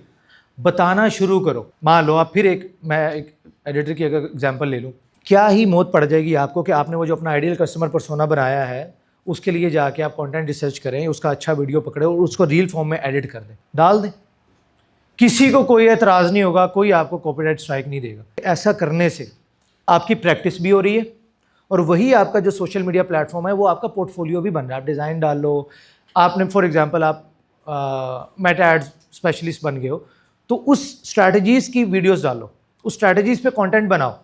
बताना शुरू करो। मान लो आप फिर मैं एक एडिटर की अगर एग्जांपल ले लूँ, क्या ही मौत पड़ जाएगी आपको कि आपने वो जो अपना आइडियल कस्टमर पर्सोना बनाया है उसके लिए जाके आप कंटेंट रिसर्च करें, उसका अच्छा वीडियो पकड़े और उसको रील फॉर्म में एडिट कर दें, डाल दें। किसी को कोई एतराज़ नहीं होगा, कोई आपको कॉपीराइट स्ट्राइक नहीं देगा। ऐसा करने से आपकी प्रैक्टिस भी हो रही है और वही आपका जो सोशल मीडिया प्लेटफॉर्म है वो आपका पोर्टफोलियो भी बन रहा है। आप डिज़ाइन डाल लो, आपने फॉर एग्जांपल आप मेटा एड्स स्पेशलिस्ट बन गए हो तो उस स्ट्रैटेजीज़ की वीडियोस डालो, उस स्ट्रैटेजीज़ पे कंटेंट बनाओ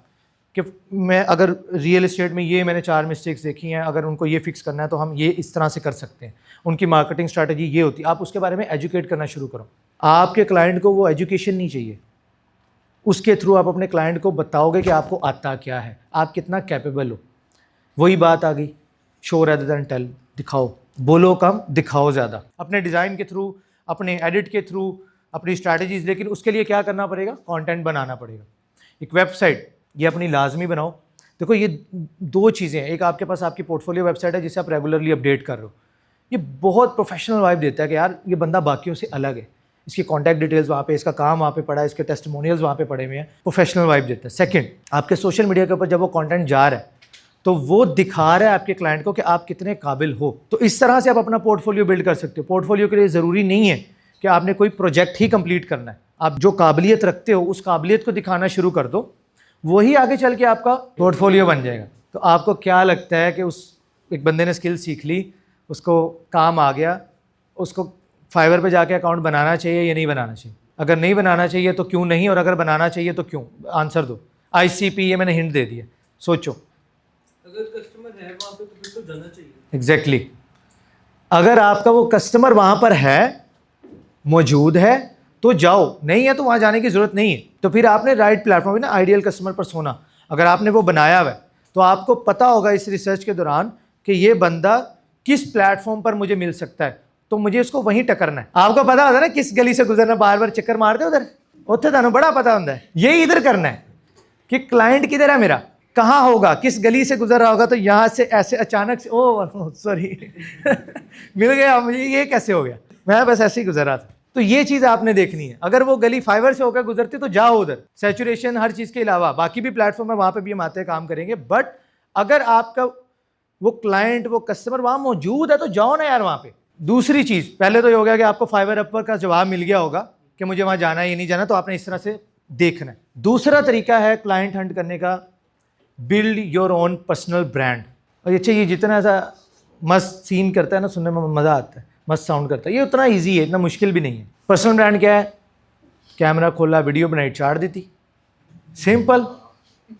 कि मैं अगर रियल एस्टेट में ये मैंने 4 मिस्टेक्स देखी हैं, अगर उनको ये फिक्स करना है तो हम ये इस तरह से कर सकते हैं, उनकी मार्केटिंग स्ट्रैटेजी ये होती है। आप उसके बारे में एजुकेट करना शुरू करो। आपके क्लाइंट को वो एजुकेशन नहीं चाहिए, उसके थ्रू आप अपने क्लाइंट को बताओगे कि आपको आता क्या है, आप कितना कैपेबल हो। वही बात आ गई, शो रेदर देन टेल। दिखाओ, बोलो कम, दिखाओ ज़्यादा, अपने डिज़ाइन के थ्रू, अपने एडिट के थ्रू, अपनी स्ट्रैटेजीज़। लेकिन उसके लिए क्या करना पड़ेगा? कंटेंट बनाना पड़ेगा। एक वेबसाइट ये अपनी लाजमी बनाओ। देखो ये 2 चीज़ें हैं, एक आपके पास आपकी पोर्टफोलियो वेबसाइट है जिसे आप रेगुलरली अपडेट कर रहे हो, ये बहुत प्रोफेशनल वाइब देता है कि यार ये बंदा बाकियों से अलग है, इसकी कॉन्टैक्ट डिटेल्स वहाँ पे, इसका काम वहाँ पे पड़ा है, इसके टेस्टिमोनियल्स वहाँ पे पड़े हुए हैं, प्रोफेशनल वाइब देता है। सेकंड, आपके सोशल मीडिया के ऊपर जब वो कंटेंट जा रहा है तो वो दिखा रहा है आपके क्लाइंट को कि आप कितने काबिल हो। तो इस तरह से आप अपना पोर्टफोलियो बिल्ड कर सकते हो। पोर्टफोलियो के लिए ज़रूरी नहीं है कि आपने कोई प्रोजेक्ट ही कंप्लीट करना है। आप जो काबिलियत रखते हो उस काबिलियत को दिखाना शुरू कर दो, वही आगे चल के आपका पोर्टफोलियो बन जाएगा। तो आपको क्या लगता है कि उस एक बंदे ने स्किल सीख ली, उसको काम आ गया, उसको फाइवर पे जाके अकाउंट बनाना चाहिए या नहीं बनाना चाहिए? अगर नहीं बनाना चाहिए तो क्यों नहीं, और अगर बनाना चाहिए तो क्यों? आंसर दो। ICP ये मैंने हिंट दे दिया, सोचो। अगर कस्टमर है वहाँ पे तो फिर तो जाना चाहिए। एग्जैक्टली अगर आपका वो कस्टमर वहाँ पर है, मौजूद है, तो जाओ, नहीं है तो वहाँ जाने की ज़रूरत नहीं है। तो फिर आपने राइट प्लेटफॉर्म ना, आइडियल कस्टमर पर्सोना अगर आपने वो बनाया हुआ है तो आपको पता होगा इस रिसर्च के दौरान कि ये बंदा किस प्लेटफॉर्म पर मुझे मिल सकता है, तो मुझे उसको वहीं टकरना है। आपको पता होता है ना किस गली से गुजरना, बार बार चक्कर मारते उधर, उत्थे थानू बड़ा पता होता है। यही इधर करना है कि क्लाइंट किधर है मेरा, कहाँ होगा, किस गली से गुजर रहा होगा, तो यहाँ से ऐसे अचानक से ओ सॉरी मिल गया मुझे, ये कैसे हो गया, मैं बस ऐसे ही गुजर रहा था। तो ये चीज़ आपने देखनी है। अगर वो गली फाइवर से होकर गुजरती तो जाओ उधर। सैचुरेशन हर चीज़ के अलावा बाकी भी प्लेटफॉर्म है, वहाँ पे भी हम आते काम करेंगे। बट अगर आपका वो क्लाइंट, वो कस्टमर वहाँ मौजूद है तो जाओ ना यार वहाँ पे। दूसरी चीज़, पहले तो ये हो गया कि आपको फाइवर अपवर का जवाब मिल गया होगा कि मुझे वहाँ जाना है या नहीं जाना, तो आपने इस तरह से देखना है। दूसरा तरीका है क्लाइंट हंट करने का, build your own personal brand. और अच्छा, ये जितना ऐसा मस्त सीन करता है ना, सुनने में मज़ा आता है, मस्त साउंड करता है, ये उतना इजी है, इतना मुश्किल भी नहीं है। पर्सनल ब्रांड क्या है? कैमरा खोला, वीडियो बनाई, चाड़ दी थी, सिंपल।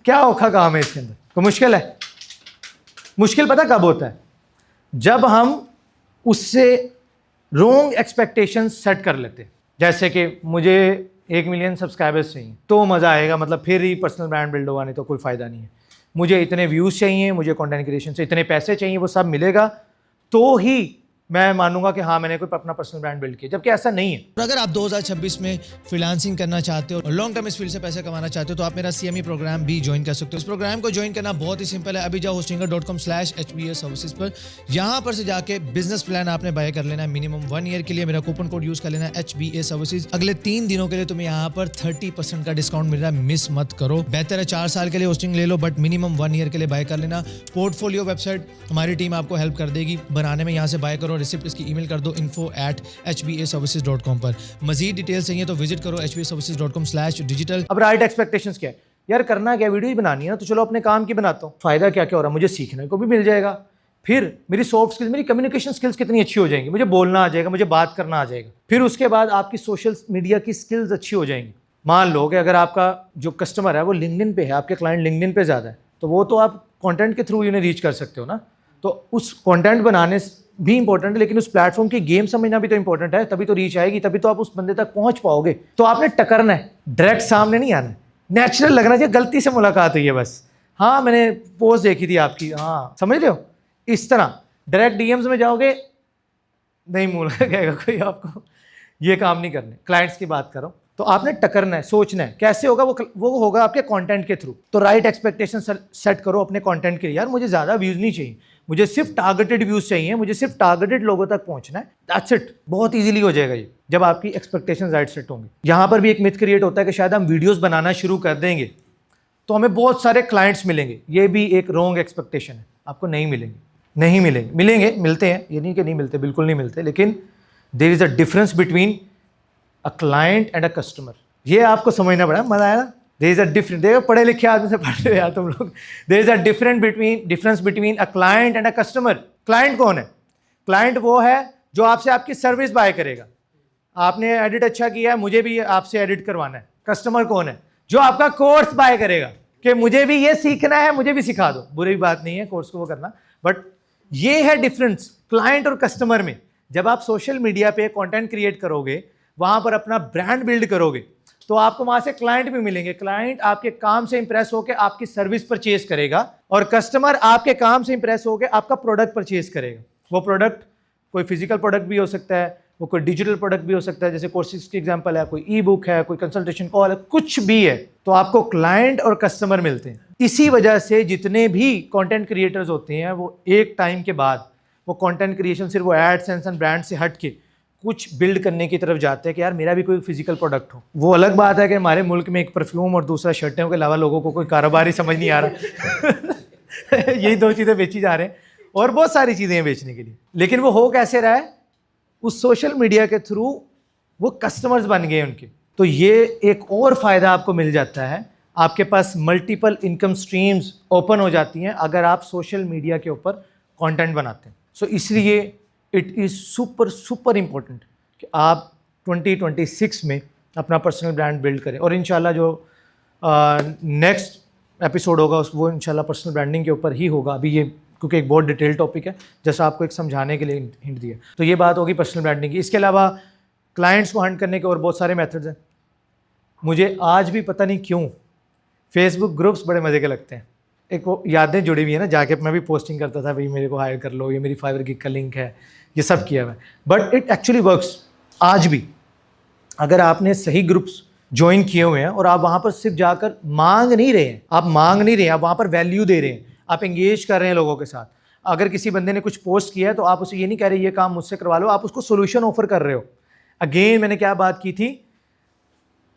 क्या औखा काम है इसके अंदर? तो मुश्किल है? मुश्किल पता कब होता है? जब हम उससे रॉन्ग एक्सपेक्टेशंस सेट कर लेते हैं। जैसे कि मुझे 1 मिलियन सब्सक्राइबर्स चाहिए तो मज़ा आएगा, मतलब फिर ही पर्सनल ब्रांड बिल्ड होगा, नहीं तो कोई फ़ायदा नहीं है। मुझे इतने व्यूज़ चाहिए, मुझे कंटेंट क्रिएशन से इतने पैसे चाहिए, वो सब मिलेगा तो ही मैं मानूंगा कि हाँ मैंने कोई अपना पर्सनल ब्रांड बिल्ड किया, जबकि ऐसा नहीं है। और अगर आप 2026 में फ्रीलांसिंग करना चाहते हो और लॉन्ग टर्म इस फील्ड से पैसे कमाना चाहते हो तो आप मेरा CME प्रोग्राम भी ज्वाइन कर सकते हो। इस प्रोग्राम को ज्वाइन करना बहुत ही सिंपल है। अभी जाओ hostinga.com/HBA सर्विसेज पर, यहाँ पर से जाके बिजनेस प्लान आपने बाय कर लेना है। मिनिमम 1 ईयर के लिए मेरा कूपन कोड यूज कर लेना है HBA सर्विसेज। अगले 3 दिनों के लिए तुम्हें यहाँ पर 30% का डिस्काउंट मिल रहा है, मिस मत करो। बेहतर है 4 साल के लिए होस्टिंग ले लो, बट मिनिमम 1 ईयर के लिए बाय कर लेना। पोर्टफोलियो वेबसाइट हमारी टीम आपको हेल्प कर देगी बनाने में, यहाँ से बाय करो, रिसिप्ट इसकी ईमेल कर दो info@hbaservices.com पर। मजीद डिटेल्स चाहिए तो विजिट करो hbaservices.com/digital। अब राइट एक्सपेक्टेशंस क्या है यार? करना क्या, वीडियो ही बनानी है ना, तो चलो अपने काम की बनाता हूँ। फायदा क्या क्या हो रहा है, मुझे सीखने को भी मिल जाएगा, फिर मेरी सॉफ्ट स्किल्स, मेरी कम्युनिकेशन स्किल्स कितनी अच्छी हो जाएंगी, मुझे बोलना आ जाएगा, मुझे बात करना आ जाएगा। फिर उसके बाद आपकी सोशल मीडिया की स्किल्स अच्छी हो जाएंगी। मान लो कि अगर आपका जो कस्टमर है वो लिंक्डइन पे है, आपके क्लाइंट लिंक्डइन पे ज़्यादा है, तो वो तो आप कंटेंट के थ्रू उन्हें रीच कर सकते हो ना। तो उस कंटेंट बनाने भी इंपॉर्टेंट है, लेकिन उस प्लेटफॉर्म की गेम समझना भी तो इंपॉर्टेंट है, तभी तो रीच आएगी, तभी तो आप उस बंदे तक पहुंच पाओगे। तो आपने टकरना है, डायरेक्ट सामने नहीं आना है, नेचुरल लगना चाहिए। गलती से मुलाकात हुई है बस, हाँ मैंने पोस्ट देखी थी आपकी, हाँ समझ रहे हो, इस तरह डायरेक्ट DMs में जाओगे नहीं मुँह लगेगा कोई आपको। ये काम नहीं करने, क्लाइंट्स की बात करो। तो आपने टकरना है, सोचना है कैसे होगा, वो होगा आपके कंटेंट के थ्रू। तो राइट एक्सपेक्टेशन सेट करो अपने कंटेंट के लिए। यार मुझे ज़्यादा व्यूज़ नहीं चाहिए, मुझे सिर्फ टारगेटेड व्यूज़ चाहिए, मुझे सिर्फ टारगेटेड लोगों तक पहुंचना है, दैट्स इट। बहुत इजीली हो जाएगा ये जब आपकी एक्सपेक्टेशंस राइट सेट होंगी। यहाँ पर भी एक मिथ क्रिएट होता है कि शायद हम वीडियोज़ बनाना शुरू कर देंगे तो हमें बहुत सारे क्लाइंट्स मिलेंगे। ये भी एक रॉन्ग एक्सपेक्टेशन है, आपको नहीं मिलेंगे, नहीं मिलेंगे, मिलेंगे, मिलते हैं, ये नहीं कि नहीं मिलते, बिल्कुल नहीं मिलते, लेकिन there is a difference between a client and a customer. ये आपको समझना पड़ा, मजा आया ना? देयर इज अ डिफरेंट, देखो पढ़े लिखे आदमी से पढ़ते हो यार तुम लोग। There is a difference between a client and a customer. Client कौन है? क्लाइंट वो है जो आपसे आपकी सर्विस बाय करेगा। आपने एडिट अच्छा किया है, मुझे भी आपसे एडिट करवाना है। कस्टमर कौन है? जो आपका कोर्स बाय करेगा कि मुझे भी ये सीखना है, मुझे भी सिखा दो। बुरी बात नहीं है कोर्स को वो करना, बट ये है डिफरेंस क्लाइंट और कस्टमर में। जब आप सोशल मीडिया पे कंटेंट क्रिएट करोगे, वहां पर अपना ब्रांड बिल्ड करोगे, तो आपको वहां से क्लाइंट भी मिलेंगे। क्लाइंट आपके काम से इंप्रेस होकर आपकी सर्विस परचेज करेगा, और कस्टमर आपके काम से इंप्रेस होकर आपका प्रोडक्ट परचेज करेगा। वो प्रोडक्ट कोई फिजिकल प्रोडक्ट भी हो सकता है, वो कोई डिजिटल प्रोडक्ट भी हो सकता है, जैसे कोर्सेज की एग्जांपल है, कोई ई बुक है, कोई कंसल्टेशन कॉल है, कुछ भी है। तो आपको क्लाइंट और कस्टमर मिलते हैं। इसी वजह से जितने भी कंटेंट क्रिएटर्स होते हैं वो एक टाइम के बाद वो कंटेंट क्रिएशन सिर्फ वो एडसेंस एंड ब्रांड से हट के कुछ बिल्ड करने की तरफ जाते हैं कि यार मेरा भी कोई फिजिकल प्रोडक्ट हो। वो अलग बात है कि हमारे मुल्क में एक परफ्यूम और दूसरा शर्टों के अलावा लोगों को कोई कारोबार ही समझ नहीं आ रहा यही 2 चीज़ें बेची जा रहे हैं और बहुत सारी चीज़ें हैं बेचने के लिए। लेकिन वो हो कैसे रहा है? उस सोशल मीडिया के थ्रू वो कस्टमर्स बन गए उनके। तो ये एक और फ़ायदा आपको मिल जाता है, आपके पास मल्टीपल इनकम स्ट्रीम्स ओपन हो जाती हैं अगर आप सोशल मीडिया के ऊपर कंटेंट बनाते हैं। सो इसलिए इट इज़ सुपर इम्पोर्टेंट कि आप 2026 में अपना पर्सनल ब्रांड बिल्ड करें। और इंशाल्लाह जो नेक्स्ट एपिसोड होगा वो इंशाल्लाह पर्सनल ब्रांडिंग के ऊपर ही होगा। अभी ये क्योंकि एक बहुत डिटेल टॉपिक है, जैसा आपको एक समझाने के लिए हिंट दिया। तो ये बात होगी पर्सनल ब्रांडिंग की। इसके अलावा क्लाइंट्स को हंट करने के और बहुत सारे मेथड्स हैं। मुझे आज भी पता नहीं क्यों फेसबुक ग्रुप्स बड़े मज़े के लगते हैं। एक वो यादें जुड़ी हुई है ना, जाके मैं भी पोस्टिंग करता था, भाई मेरे को हायर कर लो, ये मेरी फाइवर गिग का लिंक है, ये सब किया हुआ है। बट इट एक्चुअली वर्क्स आज भी। अगर आपने सही ग्रुप्स ज्वाइन किए हुए हैं और आप वहाँ पर सिर्फ जाकर मांग नहीं रहे हैं, आप वहाँ पर वैल्यू दे रहे हैं, आप एंगेज कर रहे हैं लोगों के साथ। अगर किसी बंदे ने कुछ पोस्ट किया है तो आप उसे ये नहीं कह रहे ये काम मुझसे करवा लो, आप उसको सोल्यूशन ऑफर कर रहे हो। अगेन मैंने क्या बात की थी,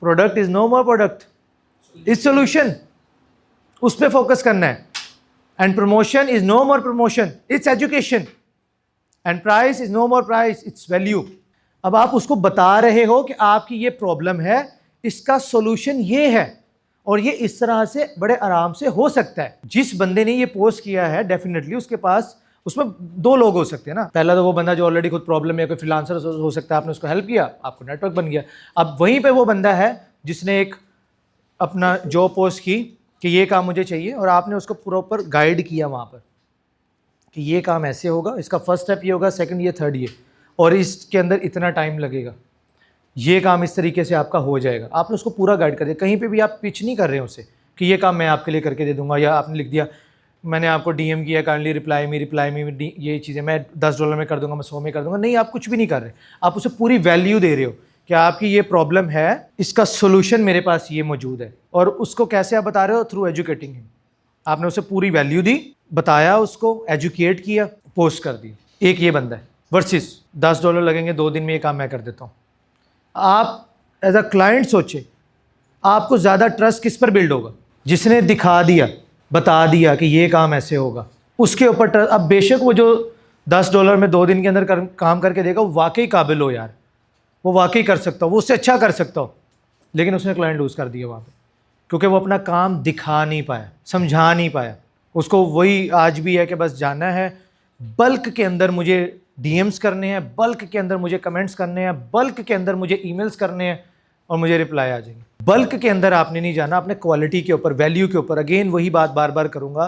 product is no more product, is solution. उस पर फोकस करना है। And promotion is no more promotion, it's education. And price is no more price, it's value. अब आप उसको बता रहे हो कि आपकी ये प्रॉब्लम है, इसका सोल्यूशन ये है और ये इस तरह से बड़े आराम से हो सकता है। जिस बंदे ने ये पोस्ट किया है डेफिनेटली उसके पास, उसमें 2 लोग हो सकते हैं ना। पहला तो वो बंदा जो ऑलरेडी खुद प्रॉब्लम में, कोई फ्रीलांसर हो सकता है, आपने उसको हेल्प किया, आपको नेटवर्क बन गया। अब वहीं पे वो बंदा है जिसने एक अपना जॉब पोस्ट की कि ये काम मुझे चाहिए और आपने उसको प्रॉपर गाइड किया वहाँ पर कि ये काम ऐसे होगा, इसका फर्स्ट स्टेप ये होगा, सेकंड ये, थर्ड ये, और इसके अंदर इतना टाइम लगेगा, ये काम इस तरीके से आपका हो जाएगा। आपने उसको पूरा गाइड कर दिया। कहीं पे भी आप पिच नहीं कर रहे हैं उसे कि ये काम मैं आपके लिए करके दे दूंगा, या आपने लिख दिया मैंने आपको डीएम किया, काइंडली रिप्लाई मी, ये चीज़ें मैं $10 में कर दूंगा, मैं 100 में कर दूंगा। नहीं, आप कुछ भी नहीं कर रहे, आप उसे पूरी वैल्यू दे रहे हो कि आपकी ये प्रॉब्लम है, इसका सोल्यूशन मेरे पास ये मौजूद है। और उसको कैसे आप बता रहे हो? Through educating him. आपने उसे पूरी वैल्यू दी, बताया, उसको एजुकेट किया, पोस्ट कर दी। एक ये बंदा है वर्सेस $10 लगेंगे 2 दिन में ये काम मैं कर देता हूँ। आप एज अ क्लाइंट सोचे, आपको ज़्यादा ट्रस्ट किस पर बिल्ड होगा? जिसने दिखा दिया, बता दिया कि ये काम ऐसे होगा, उसके ऊपर ट्रस्ट। अब बेशक वो जो $10 में 2 दिन के अंदर काम करके देगा, वो वाकई काबिल हो यार, वो वाकई कर सकता हो, वो उससे अच्छा कर सकता हो, लेकिन उसने क्लाइंट लूज़ कर दिया वहाँ पे, क्योंकि वो अपना काम दिखा नहीं पाया, समझा नहीं पाया। उसको वही आज भी है कि बस जाना है, बल्क के अंदर मुझे डीएम्स करने हैं, बल्क के अंदर मुझे कमेंट्स करने हैं, बल्क के अंदर मुझे ईमेल्स करने हैं और मुझे रिप्लाई आ जाएंगे। बल्क के अंदर आपने नहीं जाना, अपने क्वालिटी के ऊपर, वैल्यू के ऊपर। अगेन वही बात बार बार करूँगा,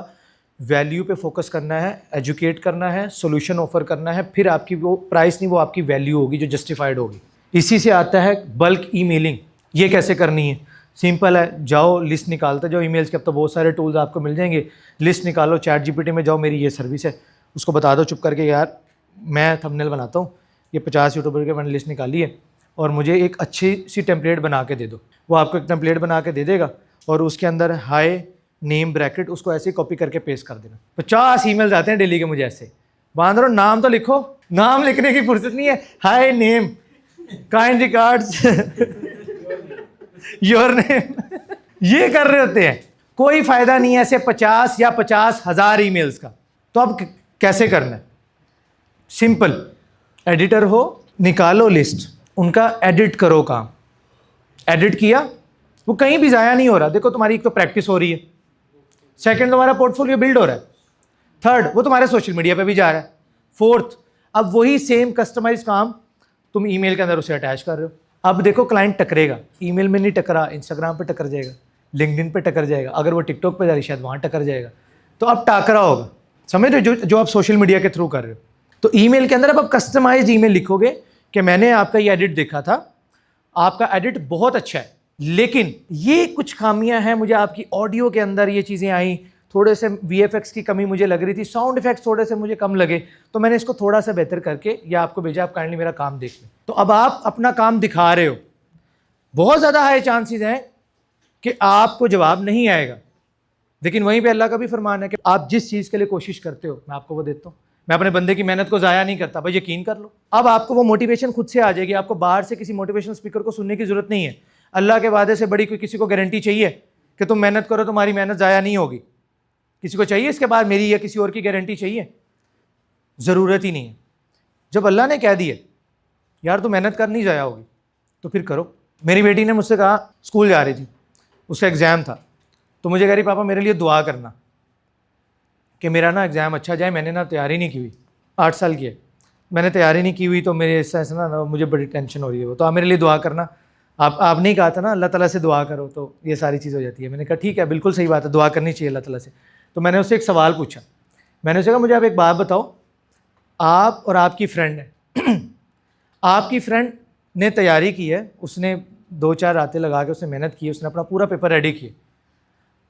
वैल्यू पे फोकस करना है, एजुकेट करना है, सोल्यूशन ऑफर करना है। फिर आपकी वो प्राइस नहीं, वो आपकी वैल्यू होगी जो जस्टिफाइड होगी। इसी से आता है बल्क ईमेलिंग। ये कैसे करनी है? सिंपल है, जाओ लिस्ट निकालते जाओ ईमेल्स के। अब तो बहुत सारे टूल्स आपको मिल जाएंगे, लिस्ट निकालो, चैट जीपीटी में जाओ, मेरी ये सर्विस है, उसको बता दो चुप करके, यार मैं थंबनेल बनाता हूँ, ये 50 यूट्यूबर के मैंने लिस्ट निकाली है और मुझे एक अच्छी सी टेम्पलेट बना के दे दो। वो आपको एक टेम्पलेट बना के दे देगा और उसके अंदर हाई नेम ब्रैकेट, उसको ऐसे ही कॉपी करके पेस्ट कर देना। 50 ईमेल्स आते हैं डेली के मुझे ऐसे। बांधरो नाम तो लिखो, नाम लिखने की फुर्सत नहीं है। High name, kind regards, your name, ये कर रहे होते हैं। कोई फायदा नहीं है ऐसे 50 या 50,000 ईमेल्स का। तो अब कैसे करना है? सिंपल, एडिटर हो, निकालो लिस्ट, उनका एडिट करो। काम एडिट किया, वो कहीं भी ज़ाया नहीं हो रहा। देखो तुम्हारी एक तो प्रैक्टिस हो रही है, सेकंड तुम्हारा पोर्टफोलियो बिल्ड हो रहा है, थर्ड वो तुम्हारे सोशल मीडिया पे भी जा रहा है, फोर्थ अब वही सेम कस्टमाइज काम तुम ईमेल के अंदर उसे अटैच कर रहे हो। अब देखो क्लाइंट टकरेगा, ईमेल में नहीं टकरा, इंस्टाग्राम पे टकर जाएगा, लिंक्डइन पे टकर जाएगा, अगर वो टिकटॉक पे जा रही शायद वहाँ टकर जाएगा। तो अब टाकरा होगा, समझ रहे हो, जो आप सोशल मीडिया के थ्रू कर रहे हो। तो ईमेल के अंदर अब आप कस्टमाइज ईमेल लिखोगे कि मैंने आपका ये एडिट देखा था, आपका एडिट बहुत अच्छा है, लेकिन ये कुछ खामियां हैं, मुझे आपकी ऑडियो के अंदर ये चीज़ें आई, थोड़े से VFX की कमी मुझे लग रही थी, साउंड इफेक्ट्स थोड़े से मुझे कम लगे, तो मैंने इसको थोड़ा सा बेहतर करके या आपको भेजा, आप काइंडली मेरा काम देख लें। तो अब आप अपना काम दिखा रहे हो, बहुत ज़्यादा हाई चांसेस हैं कि आपको जवाब नहीं आएगा, लेकिन वहीं पे अल्लाह का भी फरमान है कि आप जिस चीज़ के लिए कोशिश करते हो मैं आपको वो देता हूँ। मैं अपने बंदे की मेहनत को ज़ाया नहीं करता, भाई यकीन कर लो। अब आपको वो मोटिवेशन खुद से आ जाएगी, आपको बाहर से किसी मोटिवेशनल स्पीकर को सुनने की ज़रूरत नहीं है। अल्लाह के वादे से बड़ी कोई किसी को गारंटी चाहिए कि तुम मेहनत करो, तुम्हारी मेहनत ज़ाया नहीं होगी। किसी को चाहिए इसके बाद मेरी या किसी और की गारंटी चाहिए? ज़रूरत ही नहीं है। जब अल्लाह ने कह दिया यार तू मेहनत कर नहीं जाया होगी तो फिर करो। मेरी बेटी ने मुझसे कहा, स्कूल जा रही थी, उसका एग्ज़ाम था, तो मुझे कह रही पापा मेरे लिए दुआ करना कि मेरा ना एग्ज़ाम अच्छा जाए। मैंने ना तैयारी नहीं की हुई, 8 साल की है, मैंने तैयारी नहीं की हुई, तो मेरे ऐसा ना मुझे बड़ी टेंशन हो रही है वो, तो आप मेरे लिए दुआ करना। आपने ही कहा था ना अल्लाह ताला से दुआ करो तो ये सारी चीज़ हो जाती है। मैंने कहा ठीक है, बिल्कुल सही बात है, दुआ करनी चाहिए अल्लाह ताला से। तो मैंने उससे एक सवाल पूछा, मैंने उससे कहा मुझे आप एक बात बताओ, आप और आपकी फ्रेंड है आपकी फ्रेंड ने तैयारी की है, उसने 2-4 रातें लगा के उसने मेहनत की, उसने अपना पूरा पेपर रेडी किया,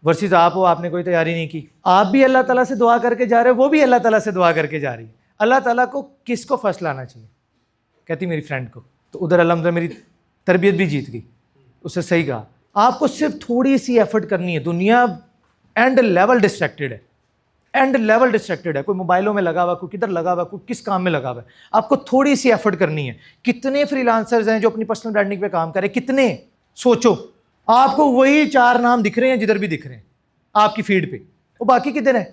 वर्सेस आप हो, आपने कोई तैयारी नहीं की। आप भी अल्लाह ताला से दुआ करके जा रहे हो, वो भी अल्लाह ताला से दुआ करके जा रही है। अल्लाह ताला को किसको फर्स्ट लाना चाहिए? कहती मेरी फ्रेंड को। तो उधर अल्हम्दुलिल्लाह मेरी तरबियत भी जीत गई, उससे सही कहा। आपको सिर्फ थोड़ी सी एफर्ट करनी है। दुनिया एंड लेवल डिस्ट्रैक्टेड है, एंड लेवल डिस्ट्रैक्टेड है, कोई मोबाइलों में लगा हुआ, कोई किधर लगा हुआ, कोई किस काम में लगा हुआ है। आपको थोड़ी सी एफर्ट करनी है। कितने फ्रीलांसर्स हैं जो अपनी पर्सनल ब्रांडिंग पे काम कर रहे हैं? कितने? सोचो, आपको वही 4 नाम दिख रहे हैं जिधर भी दिख रहे हैं आपकी फीड पे, वो बाकी किधर है?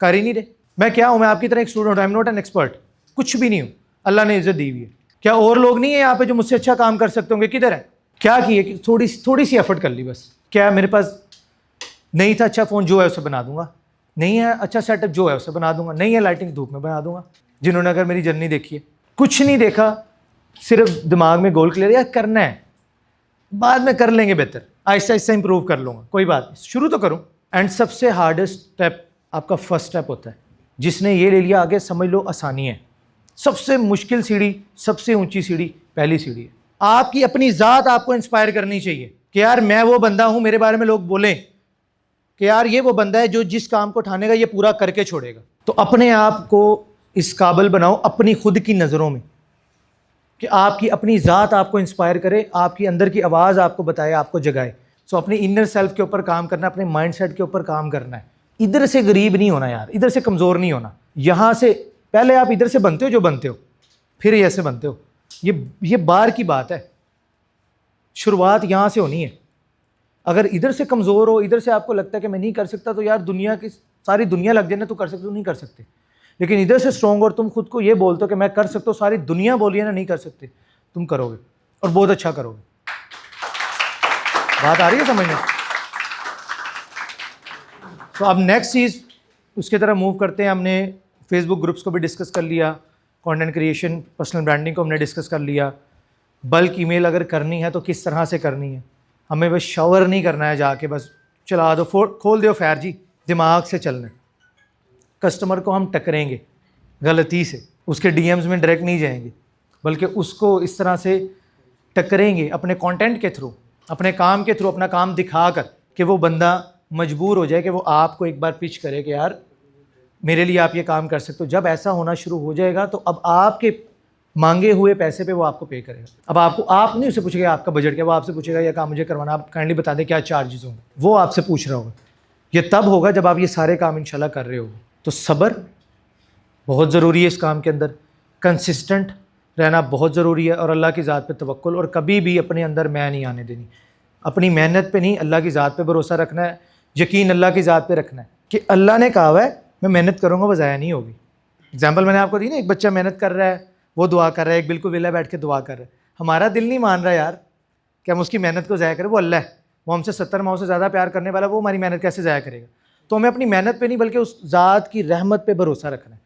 कर ही नहीं रहे। मैं क्या हूँ? मैं आपकी तरह एक student, I am not an expert, कुछ भी नहीं हूँ, अल्लाह ने इज्जत दी हुई है। क्या और लोग नहीं है यहाँ पे जो मुझसे अच्छा काम कर सकते होंगे? किधर है? क्या किए कि थोड़ी सी एफर्ट कर ली बस। क्या मेरे पास नहीं था अच्छा फ़ोन, जो है उसे बना दूंगा। नहीं है अच्छा सेटअप, जो है उसे बना दूंगा। नहीं है लाइटिंग, धूप में बना दूंगा। जिन्होंने अगर मेरी जर्नी देखी है, कुछ नहीं देखा, सिर्फ दिमाग में गोल क्लियर, यार करना है, बाद में कर लेंगे बेहतर, आहिस्ता आहिस्ता इंप्रूव कर लूँगा, कोई बात नहीं, शुरू तो करूँ। एंड सबसे हार्डेस्ट स्टेप आपका फर्स्ट स्टेप होता है। जिसने ये ले लिया आगे समझ लो आसानी है। सबसे मुश्किल सीढ़ी, सबसे ऊंची सीढ़ी पहली सीढ़ी है। आपकी अपनी ज़ात आपको इंस्पायर करनी चाहिए कि यार मैं वो बंदा हूँ, मेरे बारे में लोग बोलें कि यार ये वो बंदा है जो जिस काम को ठानेगा ये पूरा करके छोड़ेगा। तो अपने आप को इस काबिल बनाओ अपनी खुद की नज़रों में कि आपकी अपनी ज़ात आपको इंस्पायर करे, आपकी अंदर की आवाज़ आपको बताए, आपको जगाए। सो अपनी इनर सेल्फ के ऊपर काम करना है, अपने माइंडसेट के ऊपर काम करना है। इधर से गरीब नहीं होना यार, इधर से कमज़ोर नहीं होना। यहाँ से पहले आप इधर से बनते हो जो बनते हो, फिर ऐसे बनते हो। ये बार की बात है, शुरुआत यहाँ से होनी है। अगर इधर से कमज़ोर हो, इधर से आपको लगता है कि मैं नहीं कर सकता, तो यार दुनिया की सारी दुनिया लग जाए ना, तो कर सकते हो, नहीं कर सकते। लेकिन इधर से स्ट्रॉन्ग और तुम खुद को ये बोलते हो कि मैं कर सकता हूँ, सारी दुनिया बोलिए ना नहीं कर सकते, तुम करोगे और बहुत अच्छा करोगे। बात आ रही है समझ में? तो अब नेक्स्ट चीज़ उसकी तरह मूव करते हैं। हमने फेसबुक ग्रुप्स को भी डिस्कस कर लिया, कंटेंट क्रिएशन, पर्सनल ब्रांडिंग को हमने डिस्कस कर लिया। बल्क ईमेल अगर करनी है तो किस तरह से करनी है। हमें बस शावर नहीं करना है जाके बस चला दो, खोल दो फैर जी, दिमाग से चलना है। कस्टमर को हम टकरेंगे गलती से, उसके डीएम्स में डायरेक्ट नहीं जाएंगे, बल्कि उसको इस तरह से टकरेंगे अपने कंटेंट के थ्रू, अपने काम के थ्रू, अपना काम दिखाकर कि वो बंदा मजबूर हो जाए कि वो आपको एक बार पिच करे कि यार मेरे लिए आप ये काम कर सकते हो। जब ऐसा होना शुरू हो जाएगा तो अब आपके मांगे हुए पैसे पे वो आपको पे करेगा। अब आप नहीं उसे पूछेगा आपका बजट क्या, वो आपसे पूछेगा ये काम मुझे करवाना, आप काइंडली बता दें क्या चार्जेस होंगे, वो आपसे पूछ रहा होगा। ये तब होगा जब आप ये सारे काम इंशाल्लाह कर रहे हो। तो सब्र बहुत ज़रूरी है इस काम के अंदर, कंसिस्टेंट रहना बहुत ज़रूरी है, और अल्लाह की ज़ात पे तवक्कुल, और कभी भी अपने अंदर मैं नहीं आने देनी। अपनी मेहनत पे नहीं, अल्लाह की ज़ात पे भरोसा रखना है, यकीन अल्लाह की ज़ात पे रखना है कि अल्लाह ने कहा है मैं मेहनत करूँगा, वो ज़ाया नहीं होगी। एग्जाम्पल मैंने आपको दी ना, एक बच्चा मेहनत कर रहा है, वो दुआ कर रहा है, एक बिल्कुल विला बैठ के दुआ कर रहा है। हमारा दिल नहीं मान रहा यार कि हम उसकी मेहनत को ज़ाया करें। वो अल्लाह है, वो हमसे 70 माओ से ज़्यादा प्यार करने वाला, वो हमारी मेहनत कैसे ज़ाया करेगा। तो हमें अपनी मेहनत पे नहीं बल्कि उस ज़ात की रहमत पे भरोसा रखना है।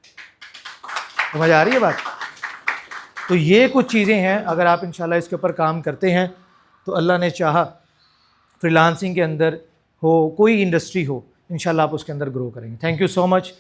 समझ आ रही है बात? तो ये कुछ चीज़ें हैं, अगर आप इंशाल्लाह इसके ऊपर काम करते हैं तो अल्लाह ने चाहा फ्रीलांसिंग के अंदर हो, कोई इंडस्ट्री हो, इंशाल्लाह आप उसके अंदर ग्रो करेंगे। Thank you so much.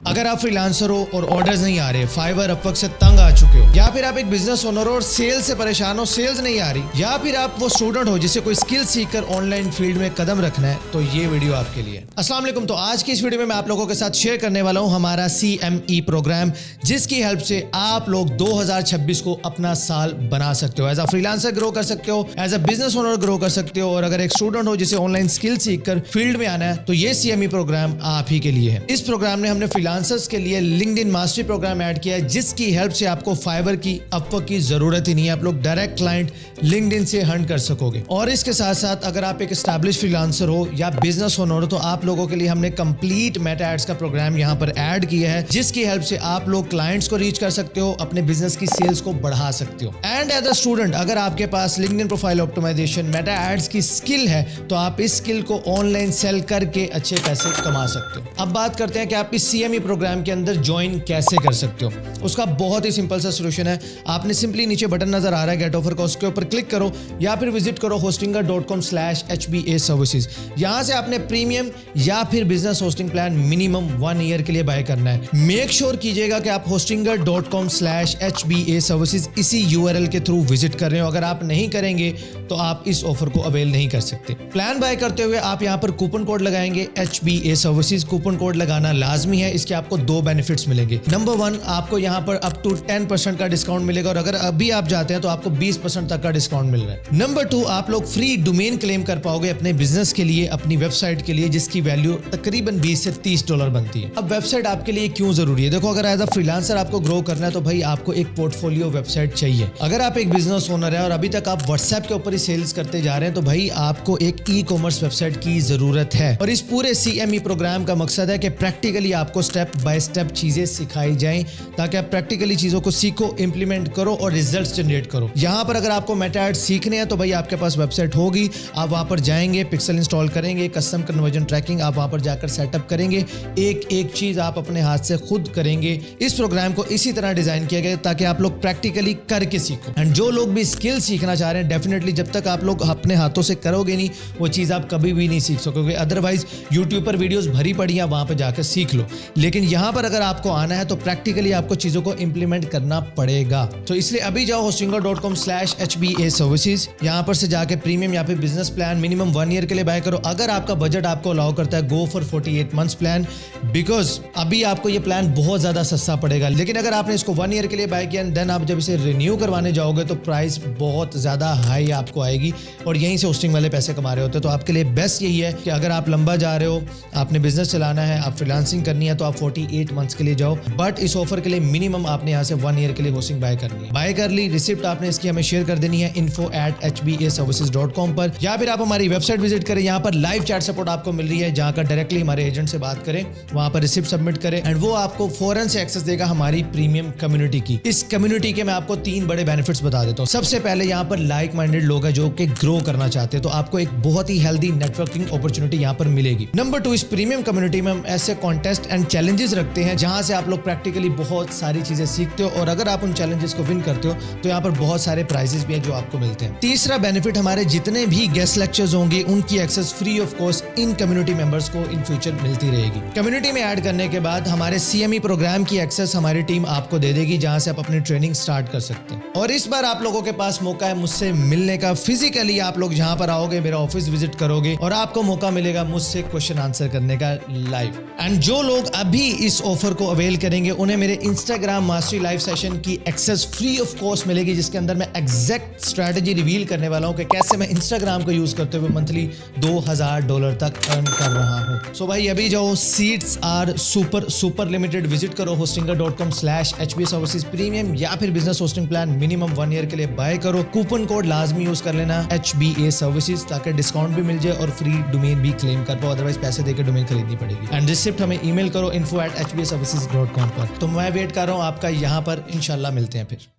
अगर आप फ्रीलांसर हो और ऑर्डर्स नहीं आ रहे, फाइवर अपवर्क से तंग आ चुके हो, या फिर आप एक बिजनेस ओनर हो और सेल्स से परेशान हो, सेल्स नहीं आ रही, या फिर आप वो स्टूडेंट हो जिसे कोई स्किल सीखकर ऑनलाइन फील्ड में कदम रखना है, तो ये वीडियो आपके लिए। अस्सलाम वालेकुम। तो आज की इस वीडियो में मैं आप लोगों के साथ शेयर करने वाला हूं हमारा CME प्रोग्राम, जिसकी हेल्प से आप लोग 2026 को अपना साल बना सकते हो। एज अ फ्रीलांसर ग्रो कर सकते हो, as a business owner grow कर सकते हो, और अगर एक स्टूडेंट हो जिसे ऑनलाइन स्किल सीखकर फील्ड में आना है, तो ये CME प्रोग्राम आप ही के लिए है। इस प्रोग्राम ने हमने फ्रीलांस फ्रीलांसर्स के लिए लिंक्डइन मास्टरी प्रोग्राम ऐड किया है, जिसकी हेल्प से आपको फाइवर की, अपवर्क की जरूरत ही नहीं है। आप लोग डायरेक्ट क्लाइंट लिंक्डइन से हंट कर सकोगे। और इसके साथ साथ अगर आप एक एस्टैब्लिश फ्रीलांसर हो या बिजनेस ओनर हो तो आप लोगों के लिए हमने कंप्लीट मेटा एड्स का प्रोग्राम यहाँ पर ऐड किया है, जिसकी हेल्प से आप लोग क्लाइंट्स को रीच कर सकते हो, अपने बिजनेस की सेल्स को बढ़ा सकते हो। एंड एज अ स्टूडेंट, अगर आपके पास LinkedIn profile optimisation, Meta ads की स्किल है तो आप इस स्किल को ऑनलाइन सेल करके अच्छे पैसे कमा सकते हो। अब बात करते हैं कि आप इस CME प्रोग्राम के अंदर ज्वाइन कैसे कर सकते हो। उसका बहुत ही सिंपल सा सोल्यूशन है। आपने सिंपली नीचे बटन नजर आ रहा है गेट ऑफर का, उसके ऊपर क्लिक करो या फिर विजिट करो hostinger.com/HBA सर्विसेज। यहां से आपने प्रीमियम या फिर business hosting plan minimum 1 year के लिए बाय करना है। मेक श्योर कीजिएगा कि आप hostinger.com/HBA सर्विसेज इसी URL के थ्रू विजिट कर रहे हो। अगर आप नहीं करेंगे तो आप इस ऑफर को अवेल नहीं कर सकते। प्लान बाय करते हुए आप यहां पर कूपन कोड लगाएंगे HBA सर्विसेज। कूपन कोड लगाना लाजमी है, इसके आपको 2 बेनिफिट्स मिलेंगे। नंबर 1, आपको यहां पर अप टू 10% का डिस्काउंट मिलेगा और अगर अभी आप जाते हैं तो आपको 20% तक का डिस्काउंट मिल रहा है। नंबर 2, आप लोग फ्री डोमेन क्लेम कर पाओगे अपने बिजनेस के लिए, अपनी वेबसाइट के लिए, जिसकी वैल्यू तकरीबन $20 से $30 बनती है। अब वेबसाइट आपके लिए क्यों जरूरी है? देखो, अगर एज अ फ्रीलांसर आपको ग्रो करना है तो भाई आपको एक पोर्टफोलियो वेबसाइट चाहिए। अगर आप एक बिजनेस ओनर है और अभी तक आप व्हाट्सएप के ऊपर ही सेल्स करते जा रहे हैं तो भाई आपको एक ई-कॉमर्स वेबसाइट की जरूरत है। और इस पूरे CME प्रोग्राम का मकसद है कि प्रैक्टिकली आपको स्टेप बाय स्टेप चीजें सिखाई जाएं ताकि आप प्रैक्टिकली चीजों को सीखो, इंप्लीमेंट करो और रिजल्ट्स जनरेट करो। यहां पर अगर आपको मेटा एड्स सीखने हैं तो भाई आपके पास वेबसाइट होगी, आप वहां पर जाएंगे, पिक्सल इंस्टॉल करेंगे, कस्टम कन्वर्जन ट्रैकिंग आप वहां पर जाकर सेटअप करेंगे, एक एक चीज आप अपने हाथ से खुद करेंगे। इस प्रोग्राम को इसी तरह डिजाइन किया गया ताकि आप लोग प्रैक्टिकली करके सीखो। एंड जो लोग भी स्किल सीखना चाह रहे हैं, डेफिनेटली जब तक आप लोग अपने हाथों से करोगे नहीं वो चीज आप कभी भी नहीं सीख सकोगे। अदरवाइज यूट्यूब पर वीडियोस भरी पड़ी हैं, वहां पर जाकर सीख लो। लेकिन यहां पर अगर आपको आना है तो प्रैक्टिकली आपको चीजों को इंप्लीमेंट करना पड़ेगा। तो इसलिए अभी जाओ hostinger.com/HBA सर्विसेज, यहां पर से जाके प्रीमियम या फिर बिजनेस प्लान मिनिमम 1 ईयर के लिए बाय करो। अगर आपका बजट आपको अलाउ करता है, go for 48 months plan, because अभी आपको ये प्लान बहुत ज्यादा सस्ता पड़ेगा। लेकिन अगर आपने इसको 1 ईयर के लिए बाय किया देन आप जब इसे रिन्यू करवाने जाओगे तो प्राइस बहुत ज्यादा हाई आपको आएगी और यहीं से होस्टिंग वाले पैसे कमा रहे होते हैं। तो आपके लिए बेस्ट यही है कि अगर आप लंबा जा रहे हो, आपने बिजनेस चलाना है, आप फ्रीलांसिंग करनी है तो आप 48 मंथ्स के लिए जाओ। बट इस ऑफर के लिए मिनिमम आपने यहाँ से 1 ईयर के लिए होस्टिंग बाय करनी है। बाय कर ली, रिसिप्ट आपने इसकी हमें शेयर कर देनी है info@hbaservices.com पर, या फिर आप हमारी वेबसाइट विजिट करें। यहाँ पर लाइव चैट सपोर्ट आपको मिल रही है, जहाँ का डायरेक्टली हमारे एजेंट से बात करें, वहां पर रिसिप्ट सबमिट करें एंड वो आपको फौरन से एक्सेस देगा हमारी प्रीमियम कम्युनिटी की। इस कम्युनिटी के मैं आपको 3 बड़े बेनिफिट्स बता देता हूँ। सबसे पहले यहाँ पर लाइक माइंडेड लोग हैं जो कि ग्रो करना चाहते हैं, तो आपको एक बहुत ही हेल्दी नेटवर्किंग अपॉर्चुनिटी यहाँ पर मिलेगी। नंबर 2, इस प्रीमियम कम्युनिटी में हम ऐसे कॉन्टेस्ट एंड चैलेंजेस रखते हैं जहां से आप लोग प्रैक्टिकली बहुत सारी चीजें सीखते हो और अगर आप उन चैलेंजेस को विन करते हो तो यहाँ पर बहुत सारे प्राइजेस भी हैं जो आपको मिलते हैं। तीसरा बेनिफिट, हमारे जितने भी गेस्ट लेक्चर्स होंगे उनकी एक्सेस फ्री ऑफ कॉस्ट इन कम्युनिटी मेंबर्स को इन फ्यूचर मिलती रहेगी। कम्युनिटी में ऐड करने के बाद हमारे CME प्रोग्राम की एक्सेस हमारी टीम आपको दे देगी, जहां से आप अपनी ट्रेनिंग स्टार्ट कर सकते हैं। और इस बार आप लोगों के पास मौका है मुझसे मिलने का। फिजिकली आप लोग जहां पर आओगे, मेरा ऑफिस विजिट करोगे और आपको मौका मिलेगा मुझसे क्वेश्चन आंसर करने का लाइव। एंड जो लोग अभी इस ऑफर को अवेल करेंगे उन्हें मेरे इंस्टाग्राम मास्टरी लाइव सेशन की एक्सेस फ्री ऑफ कॉस्ट मिलेगी, जिसके अंदर मैं एग्जैक्ट स्ट्रेटजी रिवील करने वाला हूं कि कैसे मैं इंस्टाग्राम को यूज करते हुए मंथली $2000 तक अर्न कर रहा हूं। सो भाई अभी जाओ, seats are super limited. Visit करो hostinger.com/HBA सर्विसेज प्रीमियम या फिर business hosting plan minimum 1 year के लिए बाय करो। कूपन कोड लाजमी यूज कर लेना HBA सर्विसेज, ताकि डिस्काउंट भी मिल जाए और फ्री डोमेन भी क्लेम कर पाओ, अदरवाइज पैसे देकर डोमेन खरीदनी पड़ेगी। एंड रिसिप्ट हमें ईमेल करो info@hbaservices.com पर। तो मैं वेट कर रहा हूं आपका यहाँ पर। इंशाल्लाह मिलते हैं फिर।